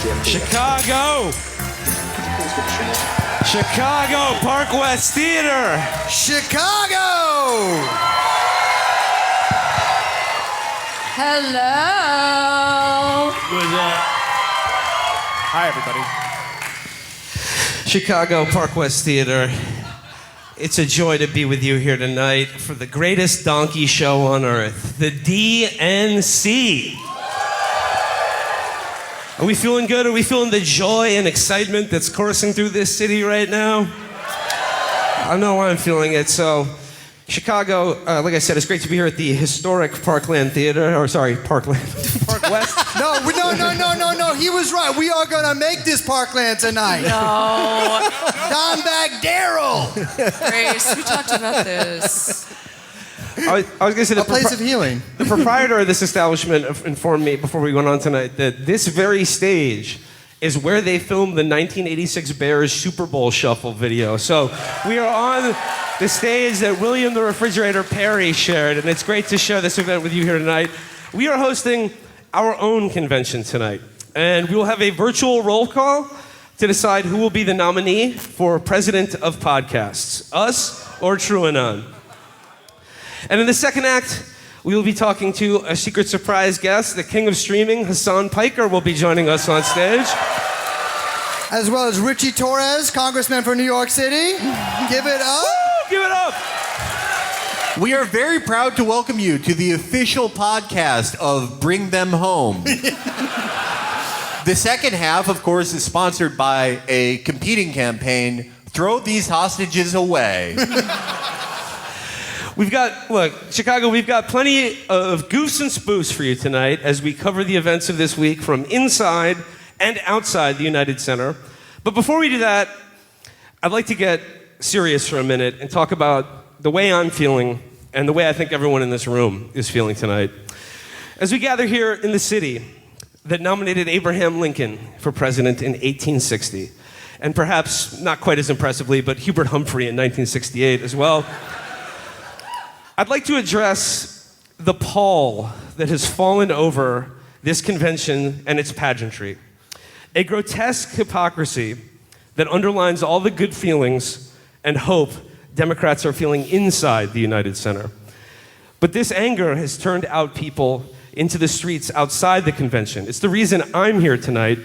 Chicago! Chicago, Park West Theater! Chicago! Hello! Hi, everybody. Chicago, Park West Theater. It's a joy to be with you here tonight for the greatest donkey show on earth, the DNC. Are we feeling good? Are we feeling the joy and excitement that's coursing through this city right now? I know I'm feeling it. So, Chicago, like I said, it's great to be here at the historic Parkland Theater. Or sorry, Parkland. Park West? No. He was right. We are going to make this Parkland tonight. No. Dimebag Daryl. Grace, we talked about this. I was going to say A place of healing. The proprietor of this establishment informed me before we went on tonight that this very stage is where they filmed the 1986 Bears Super Bowl Shuffle video. So we are on the stage that William the Refrigerator Perry shared, and it's great to share this event with you here tonight. We are hosting our own convention tonight, and we will have a virtual roll call to decide who will be the nominee for President of Podcasts, us or TrueAnon. And in the second act, we will be talking to a secret surprise guest. The king of streaming, Hassan Piker, will be joining us on stage. As well as Richie Torres, congressman for New York City. Give it up. Woo! Give it up. We are very proud to welcome you to the official podcast of Bring Them Home. The second half, of course, is sponsored by a competing campaign, Throw These Hostages Away. Chicago, we've got plenty of goofs and spoofs for you tonight as we cover the events of this week from inside and outside the United Center. But before we do that, I'd like to get serious for a minute and talk about the way I'm feeling and the way I think everyone in this room is feeling tonight. As we gather here in the city that nominated Abraham Lincoln for president in 1860, and perhaps not quite as impressively, but Hubert Humphrey in 1968 as well, I'd like to address the pall that has fallen over this convention and its pageantry. A grotesque hypocrisy that underlines all the good feelings and hope Democrats are feeling inside the United Center. But this anger has turned out people into the streets outside the convention. It's the reason I'm here tonight,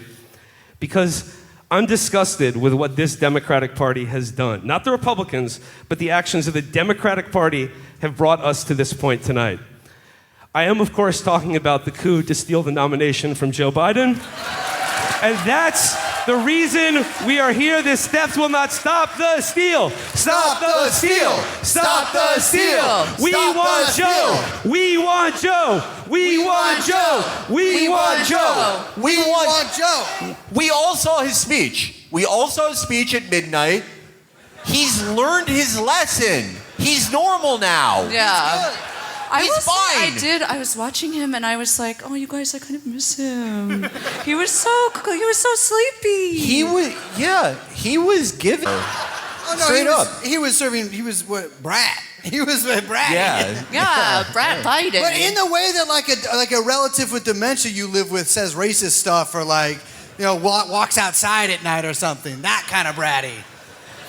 because I'm disgusted with what this Democratic Party has done. Not the Republicans, but the actions of the Democratic Party have brought us to this point tonight. I am, of course, talking about the coup to steal the nomination from Joe Biden. And that's the reason we are here. This theft will not stop the steal. Stop the steal. Stop the steal. We want Joe. We want Joe. We want Joe. We want Joe. We want Joe. We all saw his speech. We all saw his speech at midnight. He's learned his lesson. He's normal now. Yeah. He's fine. I was watching him and I was like, oh, you guys, I kind of miss him. He was so sleepy. He was giving. Oh, no, Straight up. He was brat. He was a brat. Yeah, Brad Biden. But in the way that like a relative with dementia you live with says racist stuff, or walks outside at night or something. That kind of bratty.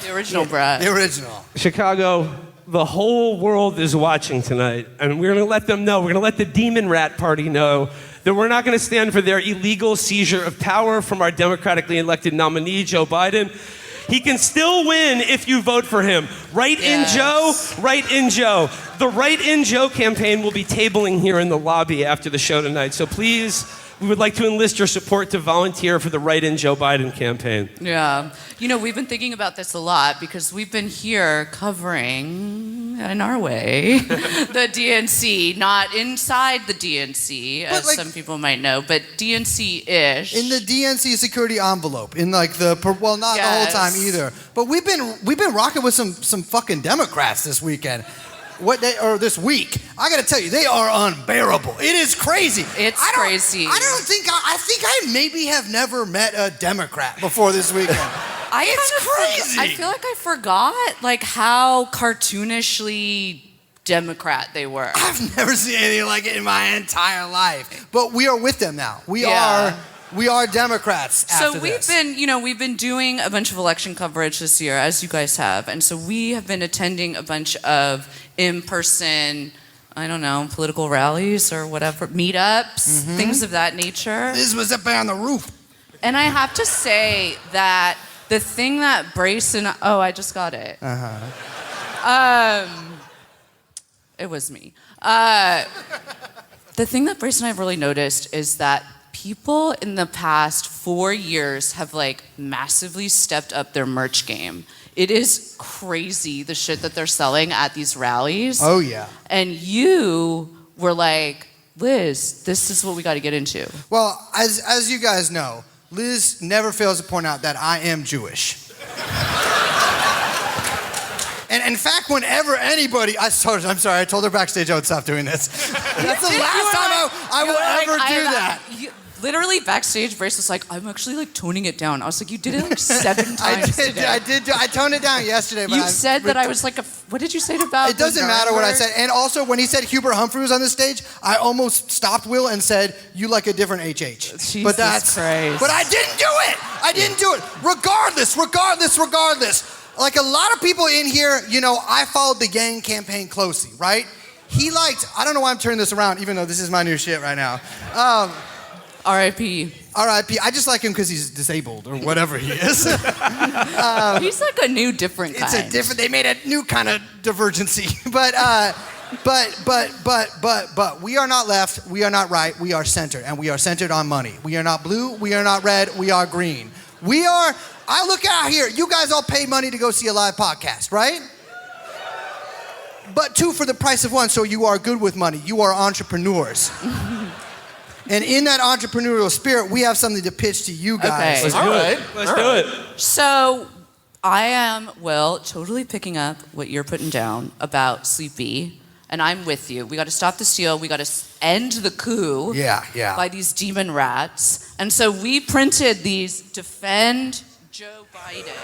The original Brad. The original. Chicago, the whole world is watching tonight, and we're going to let them know, we're going to let the Demon Rat Party know that we're not going to stand for their illegal seizure of power from our democratically elected nominee, Joe Biden. He can still win if you vote for him. Write in Joe, write in Joe. The Write in Joe campaign will be tabling here in the lobby after the show tonight, so please, we would like to enlist your support to volunteer for the Write in Joe Biden campaign. Yeah. We've been thinking about this a lot because we've been here covering, in our way, the DNC, not inside the DNC, as some people might know, but DNC-ish. In the DNC security envelope, in not the whole time either. But we've been rocking with some fucking Democrats this weekend. This week, I gotta tell you, they are unbearable. It is crazy. It's crazy. I think I maybe have never met a Democrat before this weekend. It's crazy. I feel like I forgot how cartoonishly Democrat they were. I've never seen anything like it in my entire life. But we are with them now. We are We are Democrats after we've been doing a bunch of election coverage this year, as you guys have, and so we have been attending a bunch of in-person, I don't know, political rallies or whatever, meetups, things of that nature. This was up on the roof. And I have to say that the thing that Brace and I just got it. It was me. The thing that Brace and I have really noticed is that people in the past 4 years have like massively stepped up their merch game. It is crazy the shit that they're selling at these rallies. Oh yeah. And you were like, Liz, this is what we got to get into. Well, as you guys know, Liz never fails to point out that I am Jewish. And in fact, whenever anybody, I'm sorry, I told her backstage I would stop doing this. That's the last time I will ever do that. Literally backstage, Brace was like, I'm actually like toning it down. I was like, you did it like 7 times today. I toned it down yesterday. But you said that I was like, what did you say about? It doesn't matter what I said. And also, when he said Hubert Humphrey was on the stage, I almost stopped Will and said, you like a different HH. Jesus but that's Christ. But I didn't do it. I didn't do it. Regardless. Like a lot of people in here, you know, I followed the Yang campaign closely, right? He liked, I don't know why I'm turning this around, even though this is my new shit right now. R.I.P. R.I.P. I just like him because he's disabled or whatever he is. He's like a new different kind. It's a different, they made a new kind of divergency. But we are not left, we are not right, we are centered, and we are centered on money. We are not blue, we are not red, we are green. We are, I look out here, you guys all pay money to go see a live podcast, right? But 2 for the price of 1, so you are good with money. You are entrepreneurs. And in that entrepreneurial spirit, we have something to pitch to you guys. Okay. Let's do it. So I am, Will, totally picking up what you're putting down about Sleepy, and I'm with you. We got to stop the steal. We got to end the coup by these demon rats. And so we printed these Defend Joe Biden.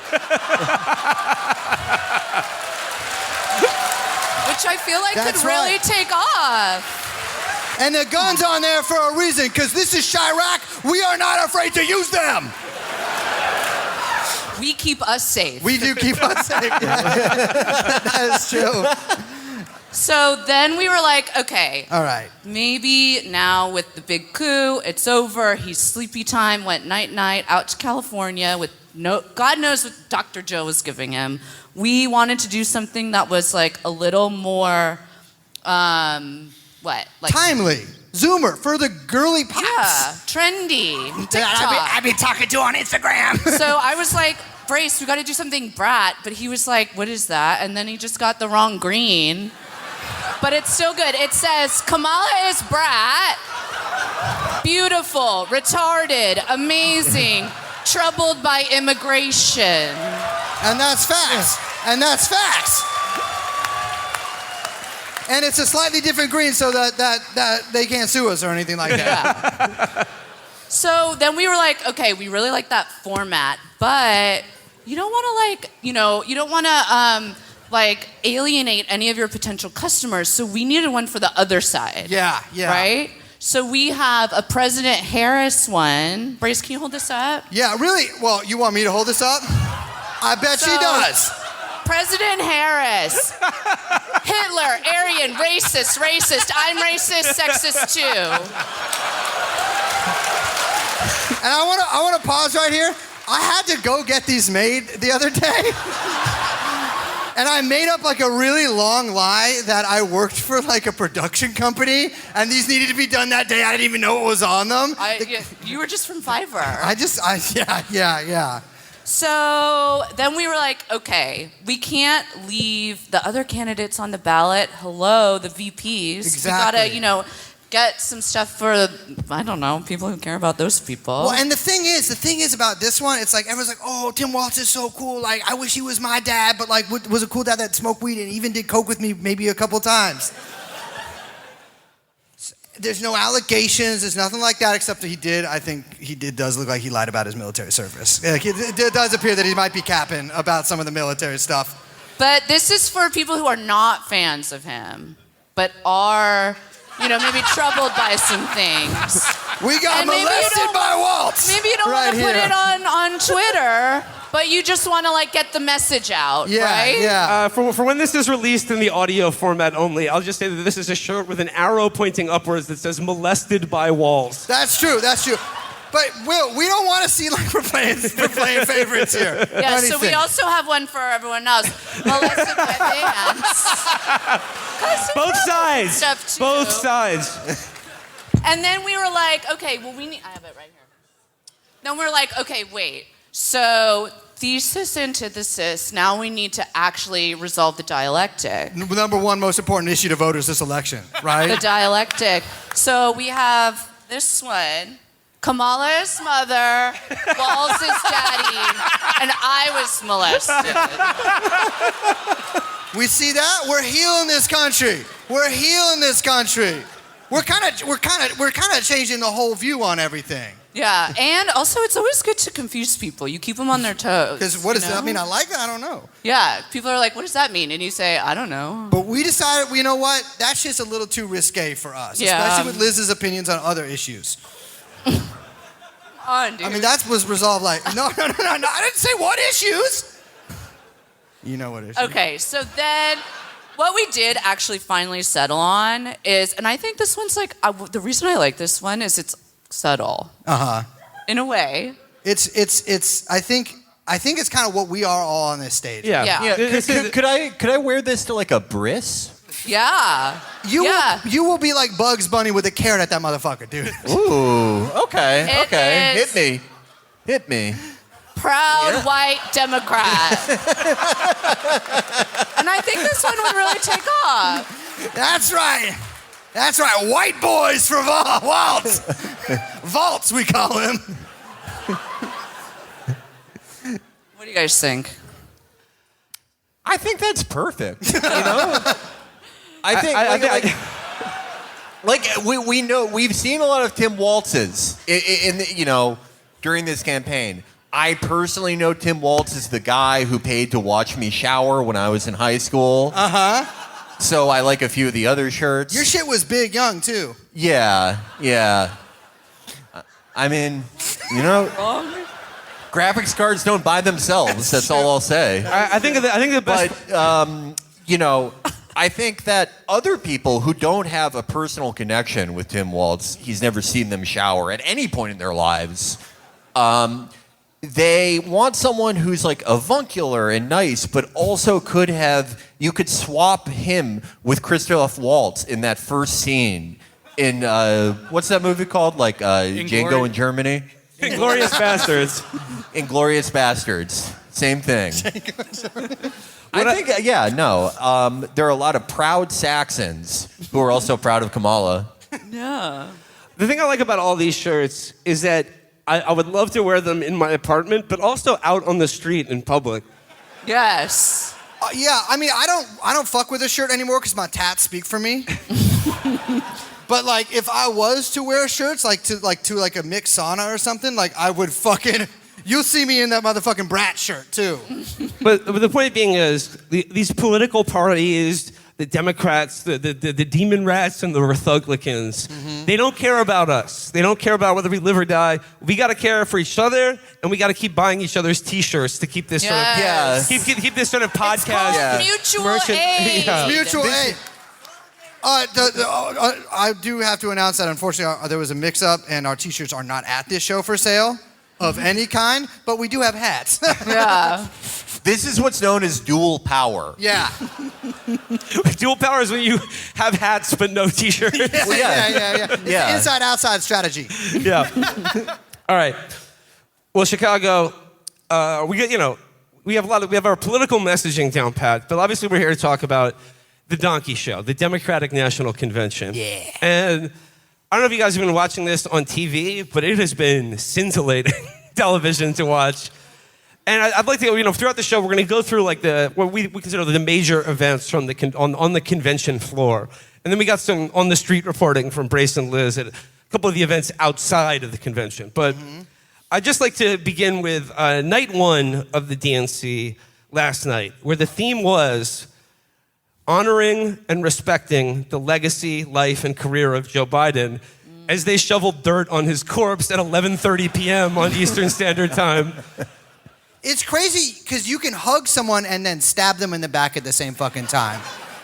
Which I feel like could really take off. And the gun's on there for a reason, because this is Chirac. We are not afraid to use them. We keep us safe. We do keep us safe. That is true. So then we were like, okay. All right. Maybe now with the big coup, it's over. He's sleepy time, went night-night out to California with God knows what Dr. Joe was giving him. We wanted to do something that was like a little more, like timely, Zoomer for the girly pops. Yeah, trendy. I be talking to on Instagram. So I was like, Brace, we got to do something brat. But he was like, what is that? And then he just got the wrong green. But it's still good. It says Kamala is brat, beautiful, retarded, amazing, troubled by immigration. And that's facts. And that's facts. And it's a slightly different green so that they can't sue us or anything like that. Yeah. So then we were like, okay, we really like that format, but you don't want to you don't want to alienate any of your potential customers. So we needed one for the other side. Yeah. Right? So we have a President Harris one. Brace, can you hold this up? Yeah, really? Well, you want me to hold this up? I bet she does. President Harris. Hitler, Aryan, racist. I'm racist, sexist too. And I want to pause right here. I had to go get these made the other day. And I made up like a really long lie that I worked for like a production company and these needed to be done that day. I didn't even know what was on them. You were just from Fiverr. Yeah. So then we were like, okay, we can't leave the other candidates on the ballot. Hello, the VPs. Exactly. We gotta, get some stuff for, I don't know, people who care about those people. Well, and the thing is about this one, it's like everyone's like, oh, Tim Walz is so cool. Like, I wish he was my dad, but like, was a cool dad that smoked weed and even did coke with me maybe a couple times. There's no allegations. There's nothing like that, except that I think he does look like he lied about his military service. It does appear that he might be capping about some of the military stuff. But this is for people who are not fans of him, but are, maybe troubled by some things. We got And maybe you molested don't by Waltz. Maybe you don't right want to put here. it on Twitter, but you just want to like get the message out, Yeah, right? yeah. For when this is released in the audio format only, I'll just say that this is a shirt with an arrow pointing upwards that says "molested by walls." That's true. That's true. But Will, we don't want to see like we're playing favorites here. Yeah, or so we anything. also have one for everyone else. Molested by bands. Both sides. Stuff too. Both sides. And then we were like, okay, well, I have it right here. Then we're like, okay, wait. So thesis, antithesis, now we need to actually resolve the dialectic. Number one most important issue to voters this election, right? The dialectic. So we have this one. Kamala is mother, Walls is daddy, and I was molested. We see that? We're healing this country. We're healing this country. We're kind of changing the whole view on everything. Yeah, and also it's always good to confuse people. You keep them on their toes. Because what does you know? that mean? I like that. I don't know. Yeah, people are like, what does that mean? And you say, I don't know. But we decided, you know what? That shit's a little too risque for us. Yeah. Especially with Liz's opinions on other issues. On, dude. I mean, that was resolved like, no. I didn't say what issues. You know what issues. Okay, so then what we did actually finally settle on is, and I think this one's like, the reason I like this one is it's subtle. In a way. It's. I think it's kind of what we are all on this stage. Yeah. Could I wear this to like a bris? Yeah. You will be like Bugs Bunny with a carrot at that motherfucker, dude. Ooh, okay, It okay. is- Hit me. Proud white Democrat. And I think this one would really take off. That's right. That's right. White boys for Waltz. Vaults, we call him. What do you guys think? I think that's perfect. You know? I think we know we've seen a lot of Tim Waltzes in during this campaign. I personally know Tim Waltz is the guy who paid to watch me shower when I was in high school. So I like a few of the other shirts. Your shit was big young too. Yeah. I mean, graphics cards don't buy themselves. That's all I'll say. I think the best. But I think that other people who don't have a personal connection with Tim Waltz, he's never seen them shower at any point in their lives. They want someone who's like avuncular and nice, but also you could swap him with Christoph Waltz in that first scene in, what's that movie called? Like Django in Germany? Inglorious Bastards. Inglorious Bastards. Same thing. I think, there are a lot of proud Saxons who are also proud of Kamala. Yeah. The thing I like about all these shirts is that I would love to wear them in my apartment, but also out on the street in public. Yes. Yeah, I mean, I don't fuck with this shirt anymore because my tats speak for me. But like, if I was to wear shirts to a mixed sauna or something, like I would fucking. You'll see me in that motherfucking brat shirt too. But the point being is, these political parties, the Democrats, the demon rats, and the Rhetoricals, they don't care about us. They don't care about whether we live or die. We got to care for each other, and we got to keep buying each other's T-shirts to keep this Yes. keep this sort of podcast. It's called mutual aid. Yeah. Mutual aid. I do have to announce that unfortunately there was a mix-up, and our T-shirts are not at this show for sale of any kind, but we do have hats. Yeah. This is what's known as dual power. Yeah. Dual power is when you have hats but no T-shirts. Yeah. Inside-outside strategy. Yeah. All right. Well, Chicago, we have our political messaging down pat, but obviously we're here to talk about the Donkey Show, the Democratic National Convention. Yeah. And I don't know if you guys have been watching this on TV, but it has been scintillating television to watch. And I'd like to, throughout the show, we're going to go through like what we consider the major events from on the convention floor, and then we got some on the street reporting from Brace and Liz at a couple of the events outside of the convention. But I'd just like to begin with night one of the DNC last night, where the theme was honoring and respecting the legacy, life, and career of Joe Biden. as they shoveled dirt on his corpse at 11:30 p.m. on Eastern Standard Time. It's crazy because you can hug someone and then stab them in the back at the same fucking time.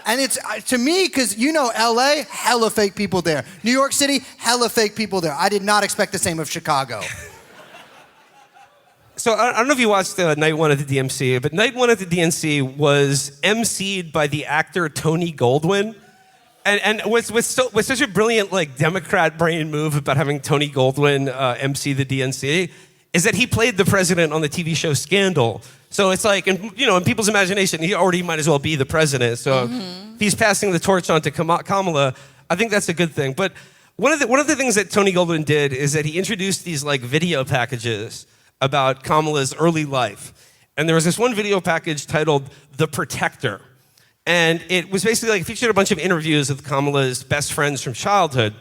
And it's, to me, because you know LA, hella fake people there. New York City, hella fake people there. I did not expect the same of Chicago. So I don't know if you watched Night 1 at the DMC, but Night 1 at the DNC was emceed by the actor Tony Goldwyn. And with such a brilliant like Democrat brain move about having Tony Goldwyn MC the DNC is that he played the president on the TV show Scandal. So it's like, in people's imagination, he already might as well be the president. So if he's passing the torch on to Kamala, I think that's a good thing. But one of the things that Tony Goldwyn did is that he introduced these like video packages about Kamala's early life. And there was this one video package titled The Protector. And it was basically like featured a bunch of interviews with Kamala's best friends from childhood.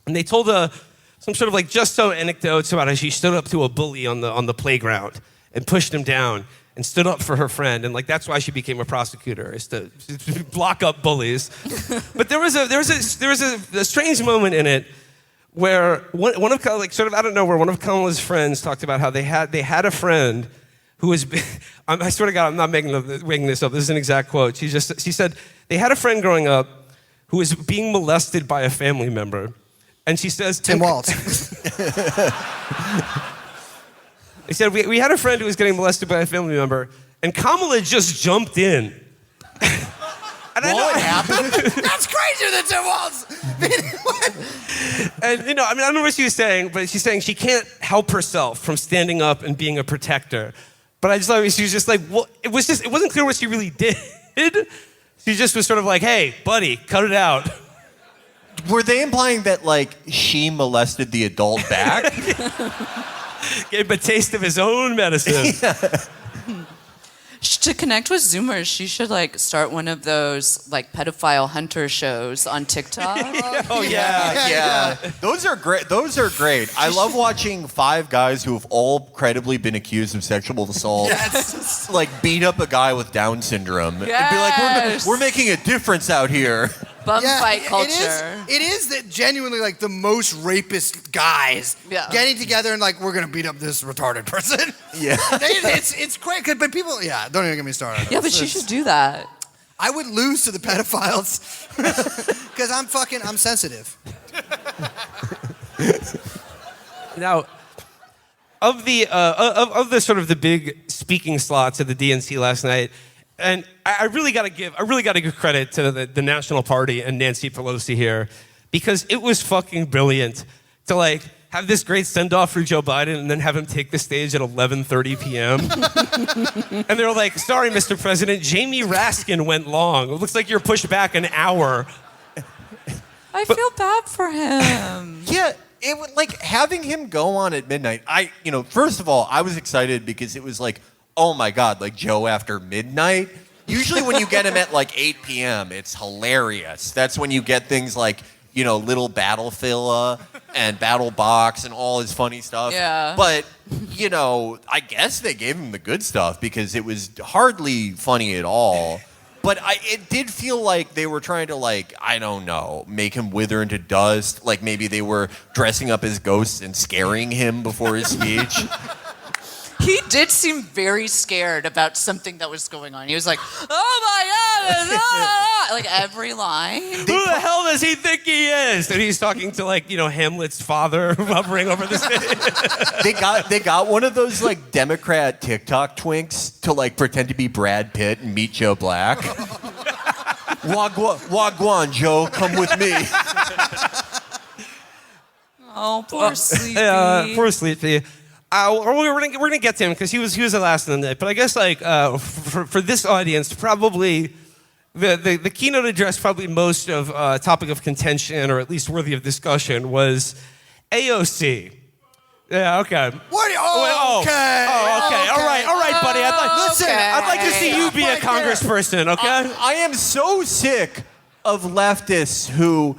And they told some sort of like just so anecdotes about how she stood up to a bully on the playground and pushed him down and stood up for her friend. And like that's why she became a prosecutor, is to block up bullies. But there was a strange moment in it where one of like sort of out of nowhere, one of Kamala's friends talked about how they had a friend who was, I swear to God, I'm not making this up. This is an exact quote. She said they had a friend growing up who was being molested by a family member, and she says Tim Waltz. He said we had a friend who was getting molested by a family member, and Kamala just jumped in. And what happened? That's crazier than Tim Waltz. And I don't know what she was saying, but she's saying she can't help herself from standing up and being a protector. But I just thought she was just like, well, it wasn't clear what she really did. She just was sort of like, hey, buddy, cut it out. Were they implying that like she molested the adult back? Gave him a taste of his own medicine. Yeah. To connect with Zoomers, she should like start one of those like pedophile hunter shows on TikTok. Yeah. Those are great. I love watching 5 guys who have all credibly been accused of sexual assault. Yes. Like beat up a guy with Down syndrome and be like, we're making a difference out here. Bum fight culture. It is that genuinely like the most rapist guys getting together and like, we're gonna beat up this retarded person. Yeah. It's great, but people, don't even get me started. Yeah, but she should do that. I would lose to the pedophiles because I'm sensitive. Now, of the sort of the big speaking slots at the DNC last night, and I really got to give credit to the National Party and Nancy Pelosi here, because it was fucking brilliant to like have this great send-off for Joe Biden and then have him take the stage at 11:30 p.m. And they were like, sorry, Mr. President, Jamie Raskin went long. It looks like you're pushed back an hour. I feel bad for him. Yeah, it would like having him go on at midnight. First of all, I was excited because it was like, oh my God, like Joe after midnight. Usually when you get him at like 8 p.m., it's hilarious. That's when you get things like, Little Battlefilla and Battle Box and all his funny stuff. Yeah. But, I guess they gave him the good stuff because it was hardly funny at all. But it did feel like they were trying to, like, I don't know, make him wither into dust. Like maybe they were dressing up as ghosts and scaring him before his speech. He did seem very scared about something that was going on. He was like, oh my God, like every line. Who the hell does he think he is? And he's talking to like, Hamlet's father hovering over the stage. They got one of those like Democrat TikTok twinks to like pretend to be Brad Pitt and meet Joe Black. Wagwan, Joe, come with me. Oh, poor Sleepy. Poor Sleepy. We're gonna get to him because he was the last in the night. But I guess like for this audience, probably the keynote address, probably most of topic of contention or at least worthy of discussion was AOC. Yeah. Okay. What? Okay. Okay. All right, buddy. I'd like to see you be a congressperson. Okay. I am so sick of leftists who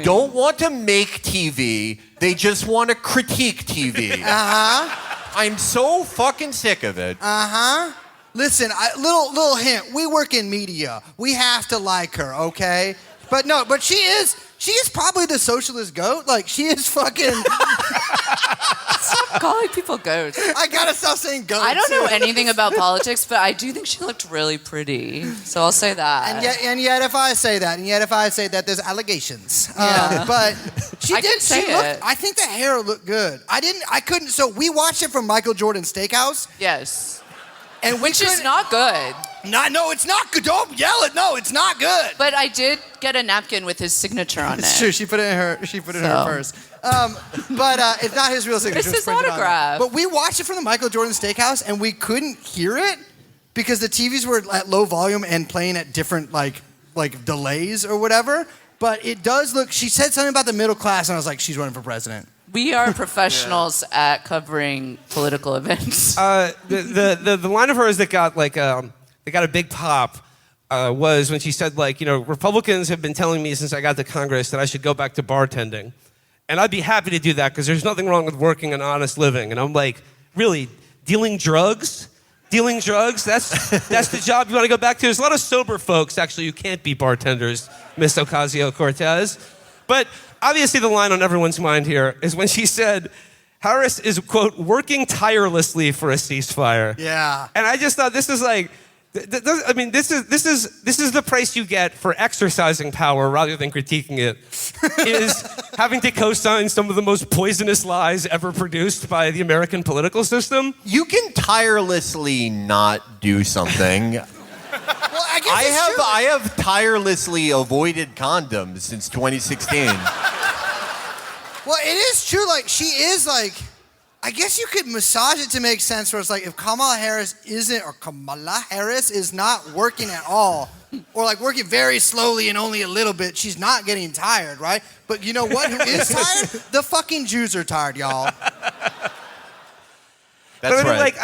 don't want to make TV. They just want to critique TV. I'm so fucking sick of it. Listen, little hint. We work in media. We have to like her, okay? But no, but she is she is probably the socialist goat. Like, she is fucking... Stop calling people goats. I gotta stop saying goats. I don't know anything about politics, but I do think she looked really pretty. So I'll say that. And yet if I say that, there's allegations. Yeah. But she I did can say it. I think the hair looked good. I couldn't, so we watched it from Michael Jordan's Steakhouse. Yes. And Which is not good. No, it's not good. Don't yell it. No, it's not good. But I did get a napkin with his signature on it. It's true. She put it in her purse. But it's not his real signature. It's his printed on it. autograph. But we watched it from the Michael Jordan Steakhouse, and we couldn't hear it because the TVs were at low volume and playing at different like delays or whatever. But it does look. She said something about the middle class, and I was like, she's running for president. We are professionals at covering political events. The line of hers that got a big pop was when she said, like, you know, Republicans have been telling me since I got to Congress that I should go back to bartending. And I'd be happy to do that because there's nothing wrong with working an honest living. And I'm like, really? Dealing drugs? That's the job you want to go back to? There's a lot of sober folks, actually, who can't be bartenders, Miss Ocasio-Cortez. But obviously the line on everyone's mind here is when she said, Harris is, quote, working tirelessly for a ceasefire. Yeah. And I just thought this is like, this is the price you get for exercising power rather than critiquing it, is having to co-sign some of the most poisonous lies ever produced by the American political system. You can tirelessly not do something. Well, I guess I have tirelessly avoided condoms since 2016. Well, it is true. Like, she is like, I guess you could massage it to make sense where it's like if Kamala Harris is not working at all, or like working very slowly and only a little bit, she's not getting tired, right? But you know what? Who is tired? The fucking Jews are tired, y'all. But I mean, right. like,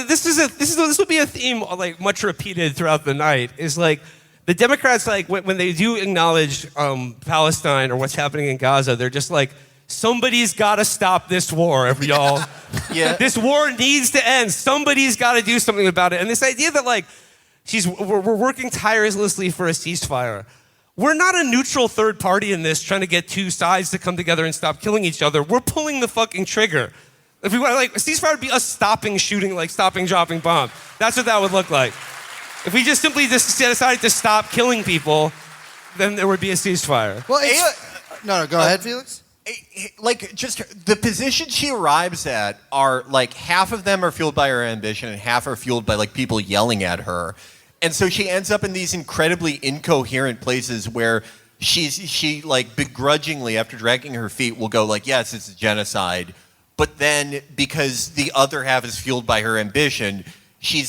this will be a theme like much repeated throughout the night. Is like the Democrats, like when they do acknowledge Palestine or what's happening in Gaza, they're just like, somebody's got to stop this war, y'all. Yeah. This war needs to end. Somebody's got to do something about it. And this idea that like we're working tirelessly for a ceasefire. We're not a neutral third party in this, trying to get two sides to come together and stop killing each other. We're pulling the fucking trigger. If we want, like, a ceasefire would be us stopping shooting, like stopping dropping bombs. That's what that would look like. If we just simply decided to stop killing people, then there would be a ceasefire. Well, no, go ahead, Felix. Like, just the positions she arrives at are like half of them are fueled by her ambition and half are fueled by like people yelling at her. And so she ends up in these incredibly incoherent places where she like begrudgingly, after dragging her feet, will go like, yes, it's a genocide. But then because the other half is fueled by her ambition, she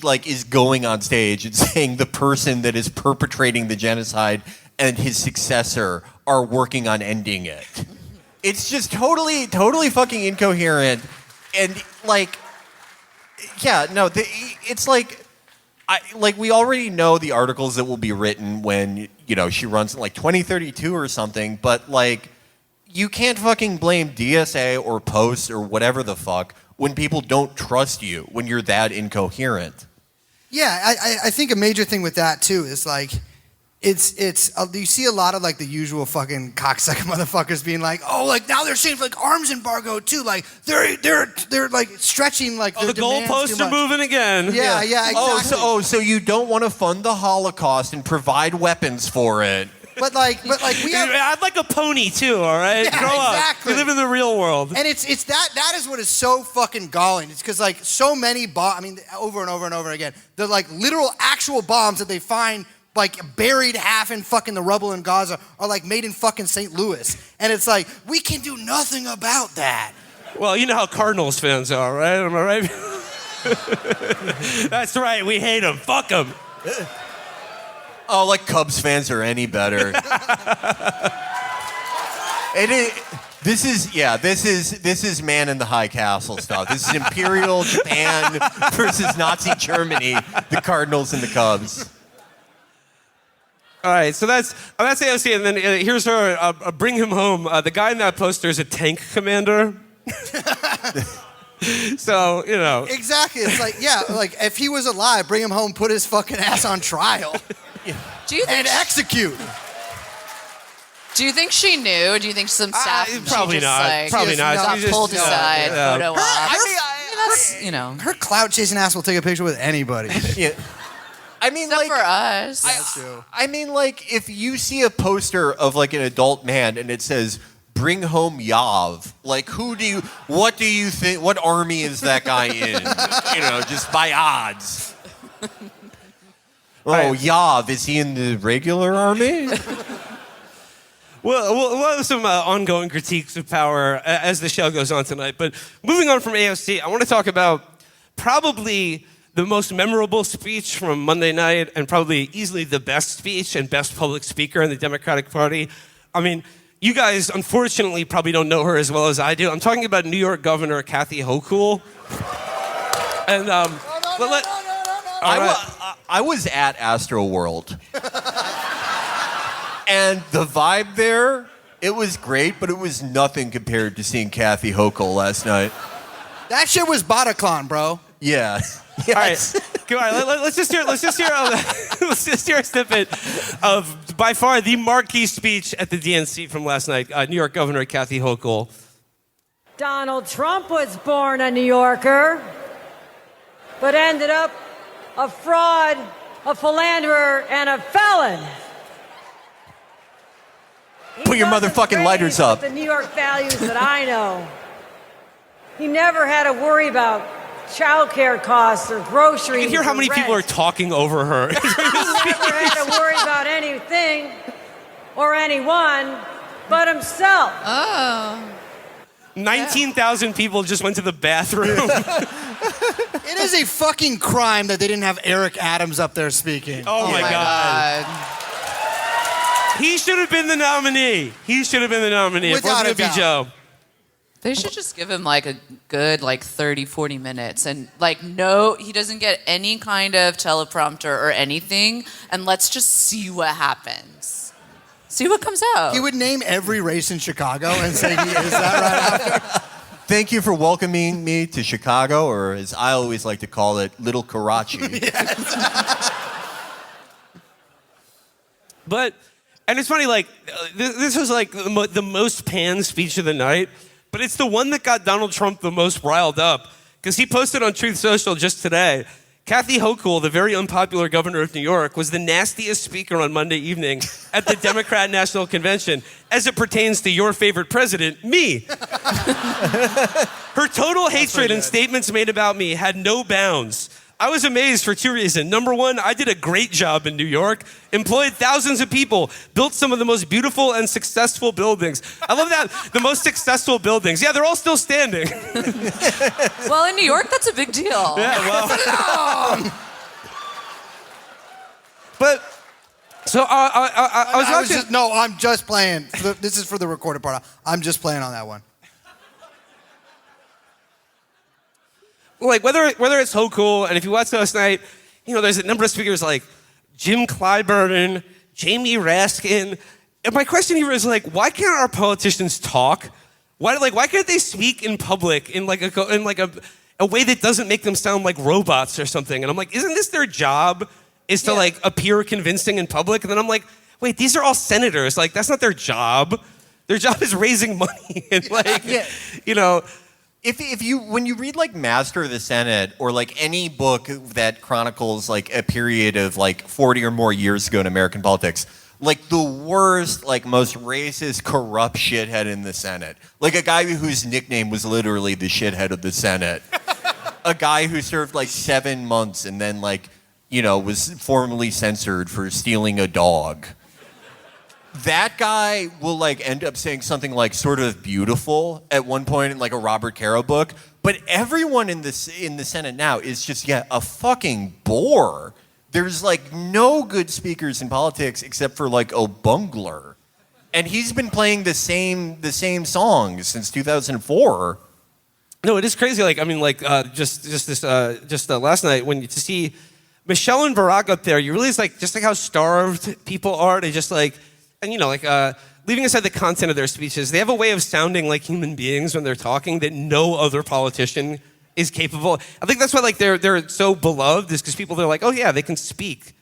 like is going on stage and saying the person that is perpetrating the genocide and his successor are working on ending it. It's just totally fucking incoherent. And like, yeah, no, it's like, we already know the articles that will be written when, you know, she runs in like 2032 or something, but like, you can't fucking blame DSA or Post or whatever the fuck when people don't trust you, when you're that incoherent. Yeah, I think a major thing with that too is like, it's you see a lot of like the usual fucking cocksucker motherfuckers being like, oh, like now they're saying like arms embargo too, like they're like stretching like the goalposts are moving again. Yeah, exactly. So you don't want to fund the Holocaust and provide weapons for it. But like we have. I'd like a pony too. All right, Yeah, grow up. exactly. We live in the real world. And it's that is what is so fucking galling. It's because like so many bombs. I mean, over and over and over again, the like literal actual bombs that they find like buried half in fucking the rubble in Gaza are like made in fucking St. Louis, and it's like we can do nothing about that. Well, you know how Cardinals fans are, right? Am I right? That's right. We hate them. Fuck them. Oh, like Cubs fans are any better. This is man in the high castle stuff. This is Imperial Japan versus Nazi Germany, the Cardinals and the Cubs. All right, so that's AOC, and then here's her, bring him home. The guy in that poster is a tank commander. So, you know. Exactly. It's like, yeah, like if he was alive, bring him home, put his fucking ass on trial. Do you think and execute. Do you think she knew? Do you think some staff probably just, not. like, Probably not. got She just- pulled aside, photo op? I You know, Her clout chasing ass will take a picture with anybody. Yeah. I mean, except like, for us. I mean, like, if you see a poster of like an adult man and it says "Bring home Yav," like, what do you think? What army is that guy in? Just by odds. Oh, Yav, is he in the regular army? Well, we'll have some ongoing critiques of power as the show goes on tonight. But moving on from AOC, I want to talk about probably the most memorable speech from Monday night and probably easily the best speech and best public speaker in the Democratic Party. I mean, you guys, unfortunately, probably don't know her as well as I do. I'm talking about New York Governor Kathy Hochul. And I was at Astroworld. And the vibe there, it was great, but it was nothing compared to seeing Kathy Hochul last night. That shit was Bataclan, bro. Yeah. Yes. All right, let's just hear a snippet of by far the marquee speech at the DNC from last night. New York Governor Kathy Hochul. Donald Trump was born a New Yorker, but ended up a fraud, a philanderer, and a felon. Put your motherfucking lighters up. The New York values that I know. He never had to worry about childcare costs or groceries. You can hear how many people are talking over her. He never had to worry about anything or anyone but himself. Oh. 19,000 people just went to the bathroom. It is a fucking crime that they didn't have Eric Adams up there speaking. Oh my God. He should have been the nominee. Without a doubt. Joe. They should just give him like a good 30, 40 minutes and no, he doesn't get any kind of teleprompter or anything, and let's just see what happens. See what comes out. He would name every race in Chicago and say he is that right after. Thank you for welcoming me to Chicago, or as I always like to call it, Little Karachi. But, and it's funny, this was the most panned speech of the night, but it's the one that got Donald Trump the most riled up, because he posted on Truth Social just today, Kathy Hochul, the very unpopular governor of New York, was the nastiest speaker on Monday evening at the Democrat National Convention as it pertains to your favorite president, me. Her total hatred and statements made about me had no bounds. I was amazed for two reasons. Number one, I did a great job in New York, employed thousands of people, built some of the most beautiful and successful buildings. I love that. The most successful buildings. Yeah, they're all still standing. Well, in New York, that's a big deal. Yeah, well. But, so I was watching. I'm just playing. This is for the recorded part. I'm just playing on that one. Whether it's Hochul, and if you watched last night, there's a number of speakers like Jim Clyburn, Jamie Raskin. And my question here is why can't our politicians talk? Why can't they speak in public in a way that doesn't make them sound like robots or something? And I'm like, isn't this their job? Is to appear convincing in public? And then I'm like, wait, these are all senators. That's not their job. Their job is raising money and If you when you read Master of the Senate or any book that chronicles a period of 40 or more years ago in American politics, the worst, most racist, corrupt shithead in the Senate, a guy whose nickname was literally the shithead of the Senate, a guy who served 7 months and then was formally censored for stealing a dog. That guy will end up saying something sort of beautiful at one point in a Robert Caro book, but everyone in the Senate now is just a fucking bore. There's no good speakers in politics except for O'Bungler, and he's been playing the same songs since 2004. No, it is crazy. Just last night when to see Michelle and Barack up there, you realize just how starved people are to just and leaving aside the content of their speeches, they have a way of sounding like human beings when they're talking that no other politician is capable. I think that's why they're so beloved, is because people are oh yeah, they can speak.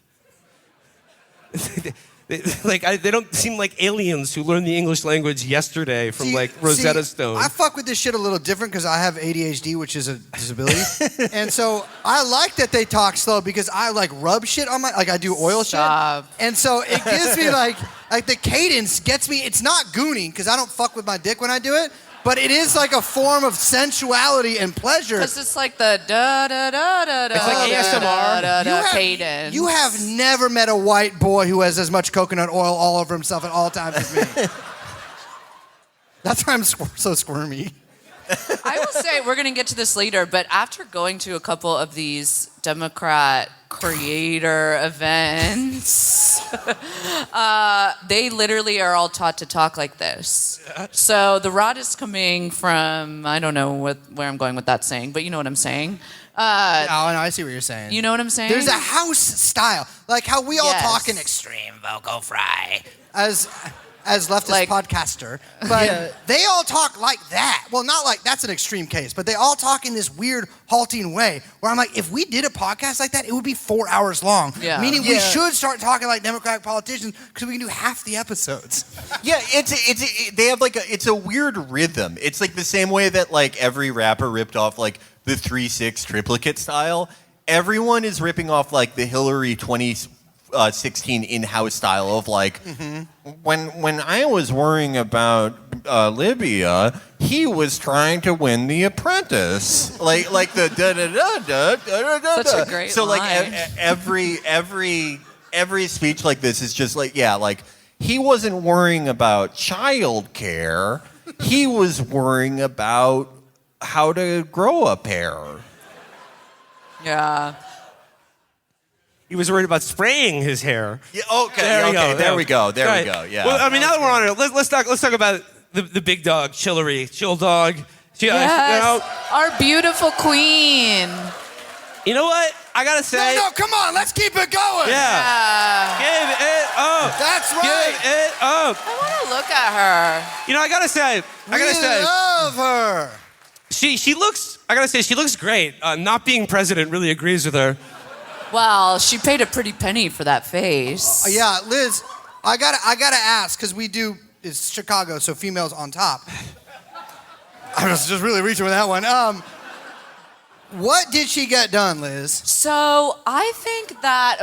They don't seem like aliens who learned the English language yesterday from Rosetta Stone. I fuck with this shit a little different because I have ADHD, which is a disability, and so I like that they talk slow because I rub shit on my I do oil shit, and so it gives me like the cadence gets me. It's not gooning because I don't fuck with my dick when I do it. But it is like a form of sensuality and pleasure. Because it's like the da-da-da-da-da. It's like ASMR. Cadence. You have never met a white boy who has as much coconut oil all over himself at all times as me. That's why I'm so squirmy. I will say, we're going to get to this later, but after going to a couple of these Democrat creator events, they literally are all taught to talk like this. So the rod is coming from, I don't know where I'm going with that saying, but you know what I'm saying. No, I see what you're saying. You know what I'm saying? There's a house style, like how we all talk in extreme vocal fry, as leftist podcaster, but they all talk like that. Well, not like that's an extreme case, but they all talk in this weird halting way where I'm like, if we did a podcast like that, it would be 4 hours long. Yeah. Meaning we should start talking like Democratic politicians because we can do half the episodes. Yeah, they have it's a weird rhythm. It's like the same way that every rapper ripped off the 3/6 triplicate style. Everyone is ripping off the Hillary 2016 in-house style of when I was worrying about Libya, he was trying to win The Apprentice, like the da da da da da da. Such a great line. every speech like this is just he wasn't worrying about child care, he was worrying about how to grow a pair. Yeah. He was worried about spraying his hair. Yeah, okay. There we go. Yeah. Well, I mean, now that we're on it, let's talk about the big dog, Chillery, Chill Dog. Yes, our beautiful queen. You know what? I gotta say. No, come on, let's keep it going. Yeah. Give it up. That's right. Give it up. I want to look at her. You know, I gotta say. Love her. She looks. I gotta say, she looks great. Not being president really agrees with her. Well, she paid a pretty penny for that face. Yeah, Liz, I gotta ask because it's Chicago, so females on top. I was just really reaching with that one. What did she get done, Liz? So I think that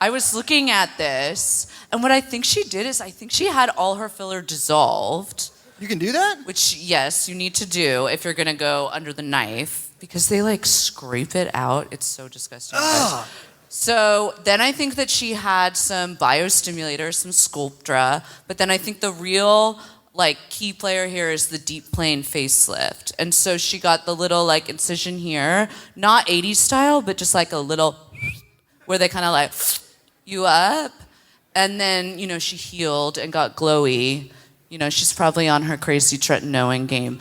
I was looking at this, and what I think she did is I think she had all her filler dissolved. You can do that? Which, yes, you need to do if you're gonna go under the knife. Because they scrape it out. It's so disgusting. So then I think that she had some biostimulators, some Sculptra, but then I think the real key player here is the deep plane facelift. And so she got the little incision here, not 80s style, but just a little where they kind of you up. And then, she healed and got glowy. She's probably on her crazy Trenton knowing game.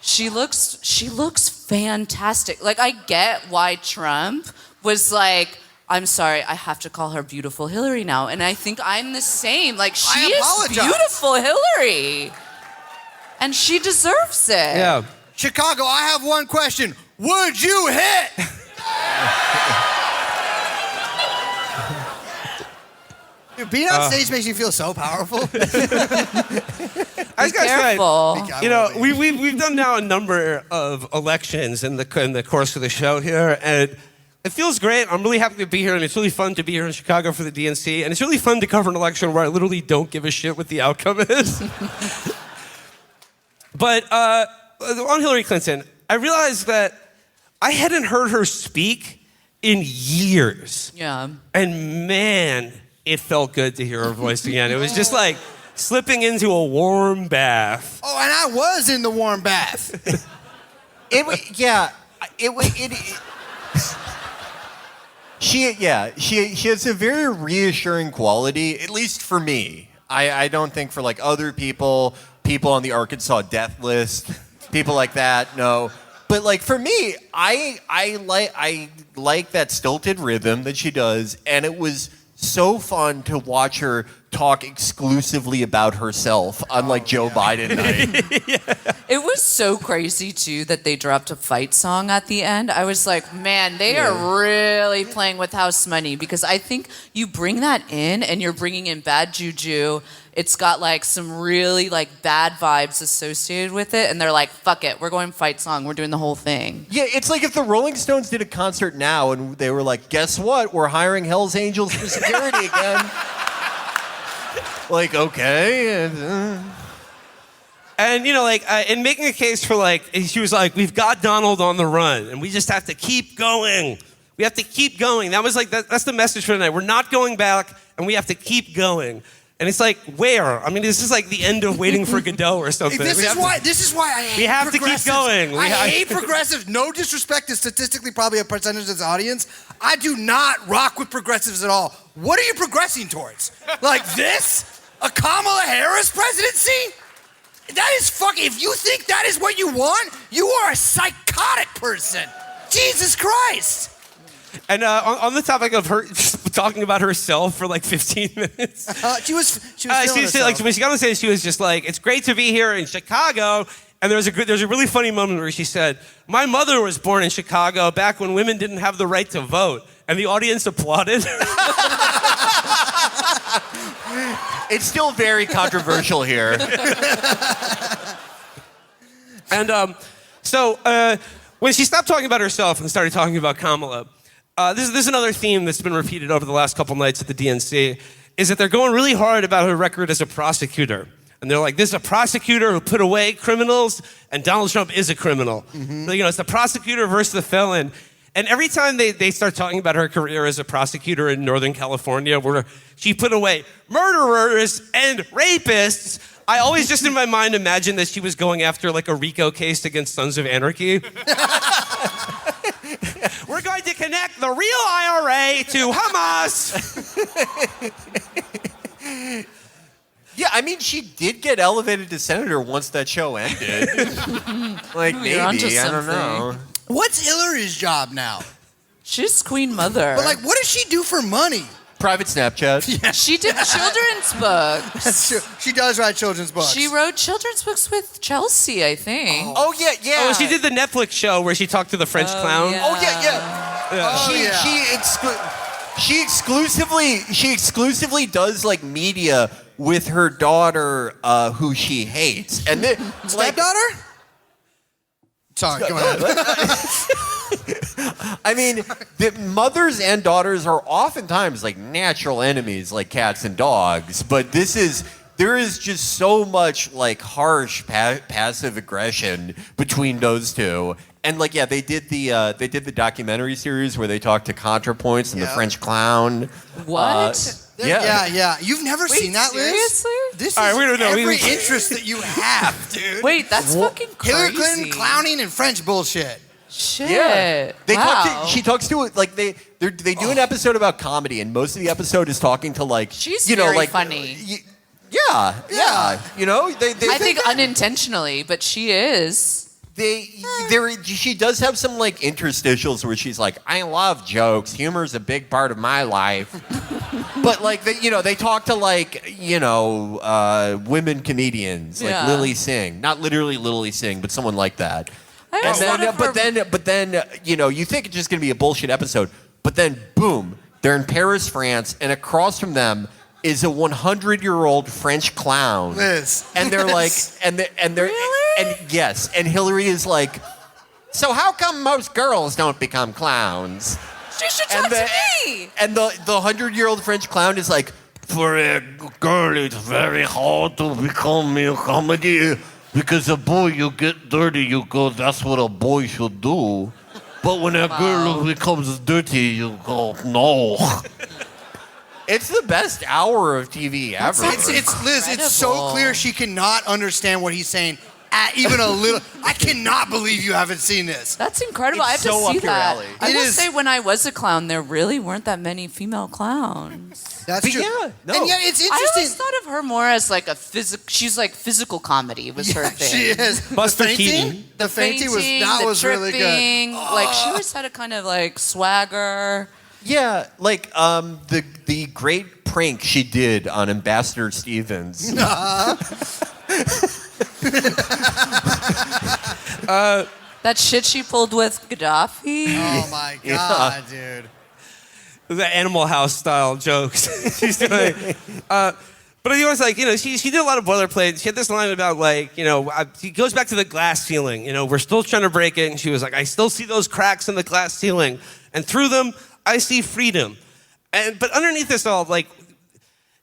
She looks fantastic. I get why Trump was I'm sorry, I have to call her beautiful Hillary now. And I think I'm the same. She is beautiful Hillary. And she deserves it. Yeah. Chicago, I have one question. Would you hit? Dude, being on stage makes you feel so powerful. I just gotta say, we've done now a number of elections in the course of the show here, and it feels great. I'm really happy to be here, and it's really fun to be here in Chicago for the DNC, and it's really fun to cover an election where I literally don't give a shit what the outcome is. But on Hillary Clinton, I realized that I hadn't heard her speak in years. Yeah. And man, it felt good to hear her voice again. It was just slipping into a warm bath. Oh, and I was in the warm bath. She has a very reassuring quality, at least for me. I don't think for other people on the Arkansas death list, people like that, no. But for me, I like that stilted rhythm that she does, and it was so fun to watch her talk exclusively about herself, unlike Joe Biden night. It was so crazy, too, that they dropped a fight song at the end. I was like, man, they are really playing with house money, because I think you bring that in and you're bringing in bad juju. It's got like some really like bad vibes associated with it, and they're like, fuck it, we're going fight song, we're doing the whole thing. Yeah, it's like if the Rolling Stones did a concert now and they were like, guess what? We're hiring Hell's Angels for security again. Like, okay. And, you know, like, in making a case for, like, she was like, we've got Donald on the run, and we just have to keep going. We have to keep going. That was like, that's the message for tonight. We're not going back, and we have to keep going. And it's like, where? I mean, this is like the end of Waiting for Godot or something. This is why I hate we have to keep going. I hate progressives. No disrespect to statistically probably a percentage of this audience. I do not rock with progressives at all. What are you progressing towards? Like this? A Kamala Harris presidency? That is fucking... If you think that is what you want, you are a psychotic person. Jesus Christ. And on the topic of her talking about herself for like 15 minutes. She was like, when she got on stage, she was just like, it's great to be here in Chicago. And there's a really funny moment where she said, my mother was born in Chicago back when women didn't have the right to vote. And the audience applauded. It's still very controversial here. And so when she stopped talking about herself and started talking about Kamala, this is another theme that's been repeated over the last couple nights at the DNC, is that they're going really hard about her record as a prosecutor. And they're like, this is a prosecutor who put away criminals, and Donald Trump is a criminal. Mm-hmm. So, you know, it's the prosecutor versus the felon. And every time they start talking about her career as a prosecutor in Northern California, where she put away murderers and rapists, I always just in my mind imagine that she was going after like a RICO case against Sons of Anarchy. We're going to connect the real IRA to Hamas. Yeah, I mean, she did get elevated to senator once that show ended. Like, maybe, I don't know. What's Hillary's job now? She's Queen Mother. But like, what does she do for money? Private Snapchat. Yeah. She did children's books. That's true. She does write children's books. She wrote children's books with Chelsea, I think. Oh yeah. Oh, she did the Netflix show where she talked to the French clown. Yeah. Oh yeah. She exclusively does like media with her daughter, who she hates, and then stepdaughter. Sorry, go ahead. I mean, the mothers and daughters are oftentimes like natural enemies, like cats and dogs. But there is just so much like harsh passive aggression between those two. And like, yeah, they did the documentary series where they talked to ContraPoints and the French clown. What? Yeah. You've never seen that, Liz? Seriously? This All right, we is don't know. every interest that you have, dude. Wait, that's fucking crazy. Hillary Clinton clowning and French bullshit. Shit. Yeah. Wow. She talks to it like they do an episode about comedy, and most of the episode is talking to like she's very like funny. Yeah. You know, I think unintentionally, but she is. She does have some like interstitials where she's like, I love jokes. Humor is a big part of my life. But like, they talk to like, women comedians like Lily Singh, not literally Lily Singh, but someone like that. But then, you think it's just gonna be a bullshit episode, but then boom, they're in Paris, France, and across from them is a 100-year-old French clown. Liz. And they're like, and they're really? and yes, and Hillary is like, so how come most girls don't become clowns? She should talk to me. And the 100-year-old French clown is like, for a girl, it's very hard to become a comedy because a boy, you get dirty, you go, that's what a boy should do. But when a girl becomes dirty, you go, no. It's the best hour of TV ever. It's Liz, it's so clear she cannot understand what he's saying at even a little. I cannot believe you haven't seen this. That's incredible. It's I have so to see up your that. alley. I will say when I was a clown, there really weren't that many female clowns. That's true. Yeah, no. And yet it's I interesting. always thought of her more as like she's like physical comedy was her thing. She is. Buster the Keaton. fainting? The fainting was the really good. Like she always had a kind of like swagger. Yeah, like the great prank she did on Ambassador Stevens. That shit she pulled with Gaddafi. Oh my God, dude. The Animal House style jokes she's doing. But it was like, she did a lot of boilerplate. She had this line about she goes back to the glass ceiling. We're still trying to break it. And she was like, I still see those cracks in the glass ceiling. And through them, I see freedom. But underneath this all,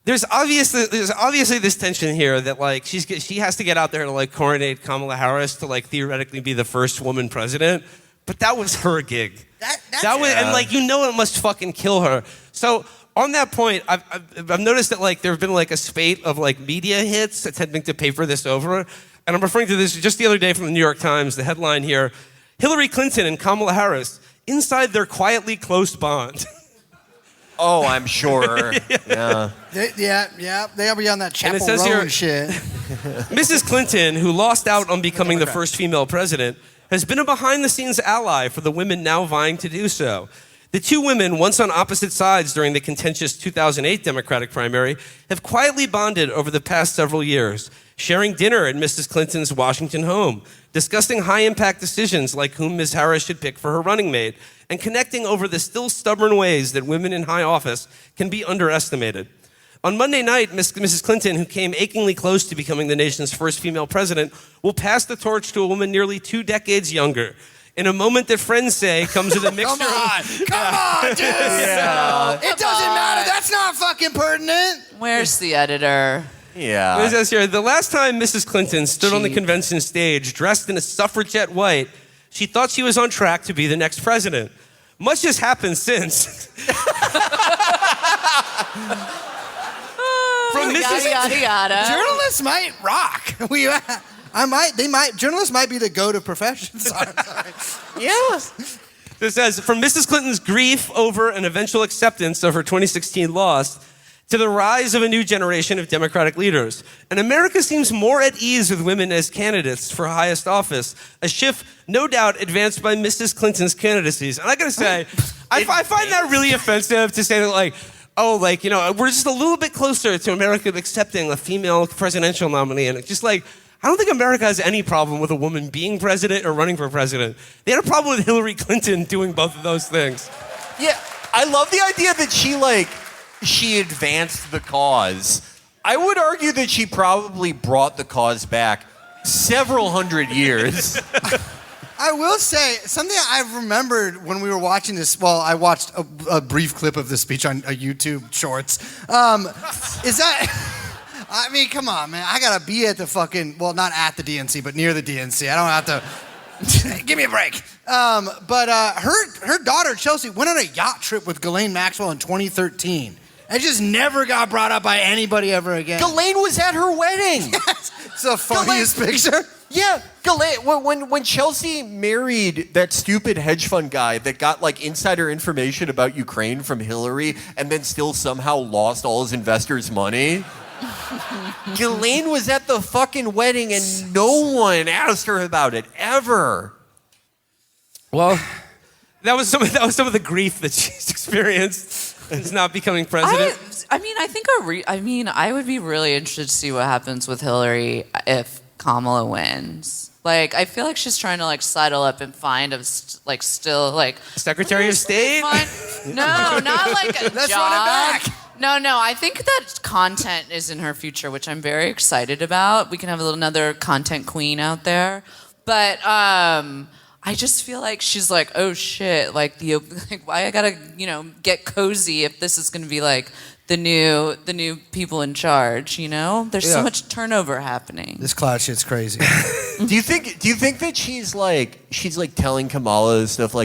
there's obviously this tension here that she has to get out there to coronate Kamala Harris to theoretically be the first woman president. But that was her gig. That was, and it must fucking kill her. So on that point, I've noticed that there have been a spate of media hits attempting to paper this over, and I'm referring to this just the other day from the New York Times. The headline here: Hillary Clinton and Kamala Harris inside their quietly close bond. Oh, I'm sure. Yeah. They'll be on that Chapo Road shit. Mrs. Clinton, who lost out on becoming the first female president, has been a behind-the-scenes ally for the women now vying to do so. The two women, once on opposite sides during the contentious 2008 Democratic primary, have quietly bonded over the past several years, sharing dinner at Mrs. Clinton's Washington home, discussing high-impact decisions like whom Ms. Harris should pick for her running mate, and connecting over the still stubborn ways that women in high office can be underestimated. On Monday night, Mrs. Clinton, who came achingly close to becoming the nation's first female president, will pass the torch to a woman nearly 2 decades younger, in a moment that friends say comes with a mixture Come on, dude! Yeah. It doesn't matter. That's not fucking pertinent. Where's the editor? Yeah. It says here, the last time Mrs. Clinton stood on the convention stage dressed in a suffragette white, she thought she was on track to be the next president. Much has happened since. From Mrs. Yada, yada. Journalists might rock. Journalists might be the go-to profession. Sorry. Yeah. It says, from Mrs. Clinton's grief over an eventual acceptance of her 2016 loss to the rise of a new generation of Democratic leaders. And America seems more at ease with women as candidates for highest office, a shift no doubt advanced by Mrs. Clinton's candidacies. And I gotta say, I find that really offensive to say that we're just a little bit closer to America accepting a female presidential nominee. And it's just I don't think America has any problem with a woman being president or running for president. They had a problem with Hillary Clinton doing both of those things. Yeah, I love the idea that she advanced the cause. I would argue that she probably brought the cause back several hundred years. I will say, something I've remembered when we were watching this, I watched a brief clip of this speech on YouTube Shorts, is that... I mean, come on, man. I gotta be at the not at the DNC, but near the DNC. I don't have to... Give me a break. But her daughter, Chelsea, went on a yacht trip with Ghislaine Maxwell in 2013. It just never got brought up by anybody ever again. Ghislaine was at her wedding. Yes. It's the funniest picture. Yeah, Ghislaine, when Chelsea married that stupid hedge fund guy that got insider information about Ukraine from Hillary and then still somehow lost all his investors' money... Ghislaine was at the fucking wedding and no one asked her about it ever. Well, that was some of the grief that she's experienced since not becoming president. I would be really interested to see what happens with Hillary if Kamala wins. I feel like she's trying to sidle up and find Secretary of State. No, not a Let's job. run it back. No, I think that content is in her future, which I'm very excited about. We can have another content queen out there. But I just feel like she's oh shit, why I gotta, get cozy if this is gonna be the new people in charge, There's so much turnover happening. This cloud shit's crazy. Do you think that she's telling Kamala stuff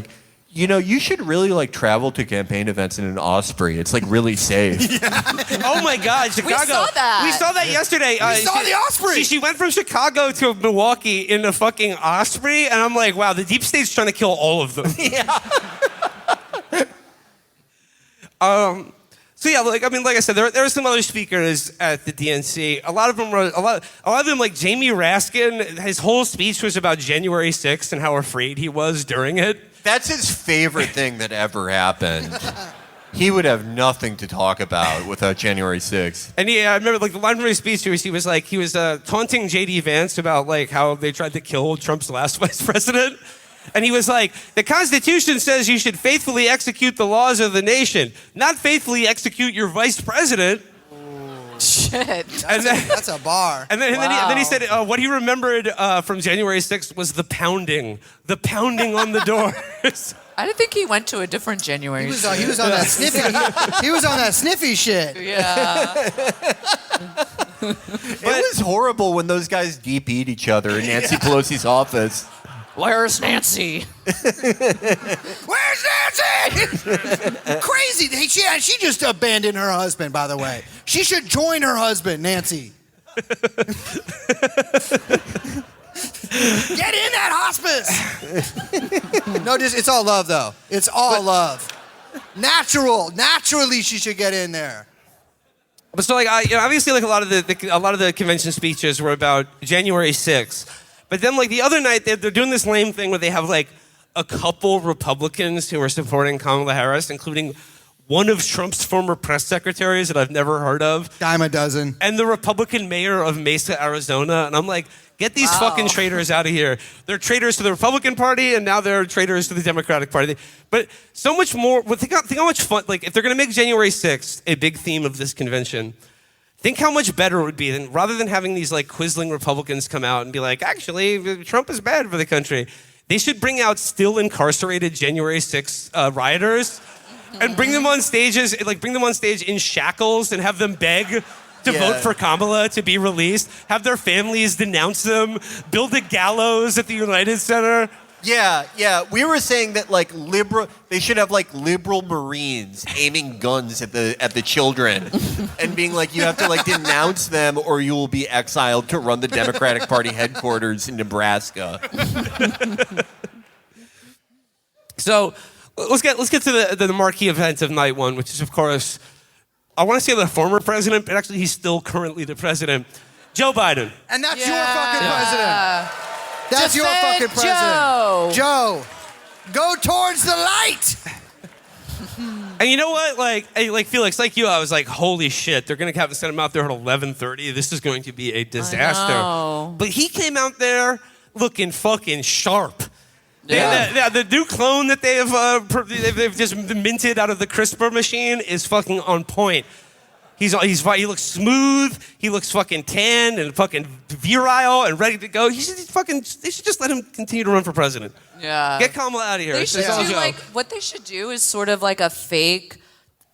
you should really travel to campaign events in an Osprey. It's really safe. Oh my God, Chicago. We saw that. We saw that yesterday. We saw the Osprey. She went from Chicago to Milwaukee in a fucking Osprey, and I'm like, wow, the deep state's trying to kill all of them. Yeah. So yeah, like I said, there are some other speakers at the DNC. A lot of them, like Jamie Raskin. His whole speech was about January 6th and how afraid he was during it. That's his favorite thing that ever happened. He would have nothing to talk about without January 6th. And I remember like the line from his speech he was taunting J.D. Vance about like how they tried to kill Trump's last vice president. And he was like, the Constitution says you should faithfully execute the laws of the nation, not faithfully execute your vice president. Shit. That's a bar. And then he said what he remembered from January 6th was the pounding on the doors. I didn't think he went to a different January. He was on that sniffy. He was on that sniffy shit. Yeah. It was horrible when those guys DP'd each other in Nancy Pelosi's office. Where's Nancy? Where's Nancy? Crazy. She just abandoned her husband, by the way. She should join her husband, Nancy. Get in that hospice. No, it's all love, though. It's all love. Naturally, she should get in there. But so, like, obviously, like a lot of the convention speeches were about January 6th. But then, like the other night, they're doing this lame thing where they have like a couple Republicans who are supporting Kamala Harris, including one of Trump's former press secretaries that I've never heard of. Dime a dozen. And the Republican mayor of Mesa, Arizona. And I'm like, get these fucking traitors out of here. They're traitors to the Republican Party, and now they're traitors to the Democratic Party. But so much more. Think how much fun. Like, if they're going to make January 6th a big theme of this convention, think how much better it would be than rather than having these like quizzling Republicans come out and be like, actually, Trump is bad for the country. They should bring out still incarcerated January 6th rioters and bring them on stages, like bring them on stage in shackles and have them beg to vote for Kamala to be released. Have their families denounce them. Build a gallows at the United Center. Yeah. We were saying that like they should have like liberal Marines aiming guns at the children and being like, you have to like denounce them or you will be exiled to run the Democratic Party headquarters in Nebraska. So let's get to the marquee event of night one, which is of course, I want to say the former president, but actually he's still currently the president, Joe Biden. And that's your fucking president. That's your fucking president. Joe, go towards the light. And you know what? Like Felix, like you, I was like, holy shit, they're going to have to send him out there at 11:30. This is going to be a disaster. I know. But he came out there looking fucking sharp. Yeah. The new clone that they've just minted out of the CRISPR machine is fucking on point. He looks smooth. He looks fucking tanned and fucking virile and ready to go. They should just let him continue to run for president. Yeah. Get Kamala out of here. They should do like what they should do is sort of like a fake.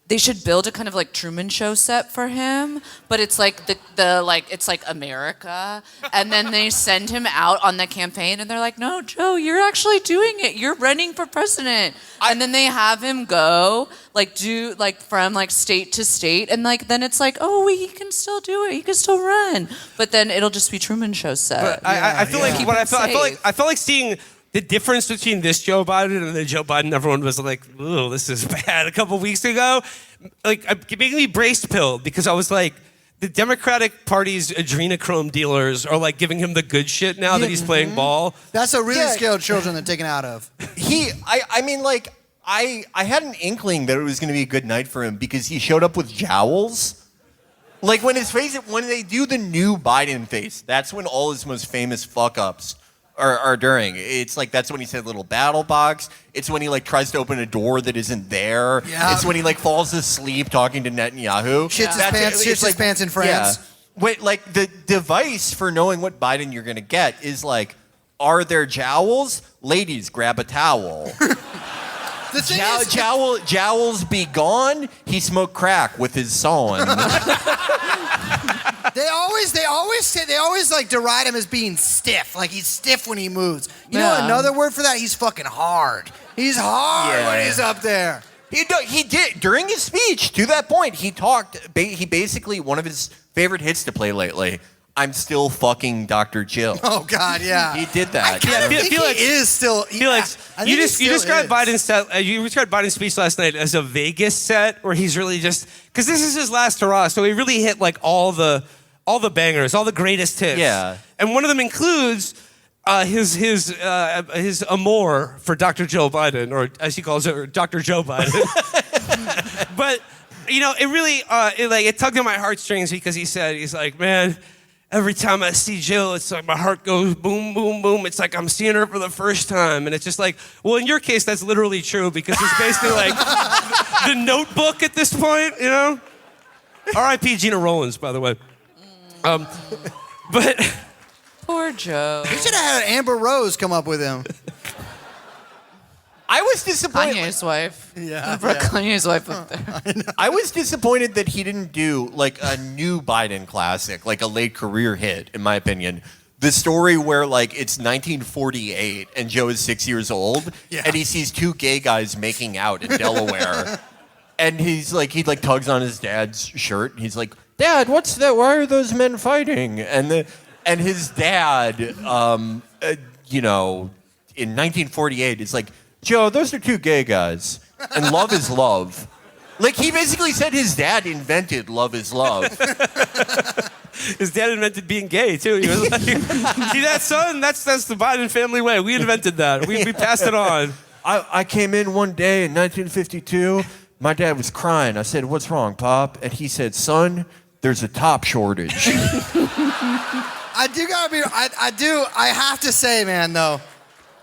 They should build a kind of like Truman Show set for him, but it's like it's like America, and then they send him out on the campaign, and they're like, "No, Joe, you're actually doing it. You're running for president." And then they have him go do from like state to state, and like then it's like, "Oh, he can still do it. He can still run," but then it'll just be Truman Show set. But I feel like seeing the difference between this Joe Biden and the Joe Biden everyone was like, ooh, this is bad a couple weeks ago, like making me brace pilled because I was like, the Democratic Party's adrenochrome dealers are like giving him the good shit now that he's playing ball. That's a really skilled children they're taken out of. I had an inkling that it was going to be a good night for him because he showed up with jowls. Like when they do the new Biden face, that's when all his most famous fuck ups are during. It's like that's when he said little battle box. It's when he like tries to open a door that isn't there. Yeah. It's when he like falls asleep talking to Netanyahu. Shits his pants in France. Yeah. Wait, like the device for knowing what Biden you're gonna get is like, are there jowls? Ladies, grab a towel. Jowls be gone. He smoked crack with his son. They always like deride him as being stiff. Like he's stiff when he moves. You know another word for that? He's fucking hard. He's hard when he's up there. He did during his speech. To that point, he talked. He basically one of his favorite hits to play lately. I'm still fucking Dr. Jill. Oh God, yeah. He did that. I think Felix, he is still. Felix, you described Biden's set. You described Biden's speech last night as a Vegas set, where he's really just because this is his last hurrah, so he really hit like all the bangers, all the greatest hits. Yeah. And one of them includes his amour for Dr. Joe Biden, or as he calls it, Dr. Joe Biden. But, it really, it tugged at my heartstrings because he's like, man, every time I see Jill, it's like my heart goes boom, boom, boom. It's like I'm seeing her for the first time. And it's just like, well, in your case, that's literally true because it's basically like the Notebook at this point, R.I.P. Gina Rollins, by the way. But Poor Joe. We should have had Amber Rose come up with him. I was disappointed. Kanye's wife. Yeah. Kanye's wife up there. I was disappointed that he didn't do like a new Biden classic, like a late career hit, in my opinion. The story where like it's 1948 and Joe is 6 years old and he sees two gay guys making out in Delaware. And he tugs on his dad's shirt and he's like, Dad, what's that? Why are those men fighting? And his dad, in 1948 is like, Joe, those are two gay guys, and love is love. Like, he basically said his dad invented love is love. His dad invented being gay, too. He was like, see that, son? That's the Biden family way. We invented that. We passed it on. I came in one day in 1952. My dad was crying. I said, what's wrong, Pop? And he said, son, there's a top shortage. I have to say, man, though,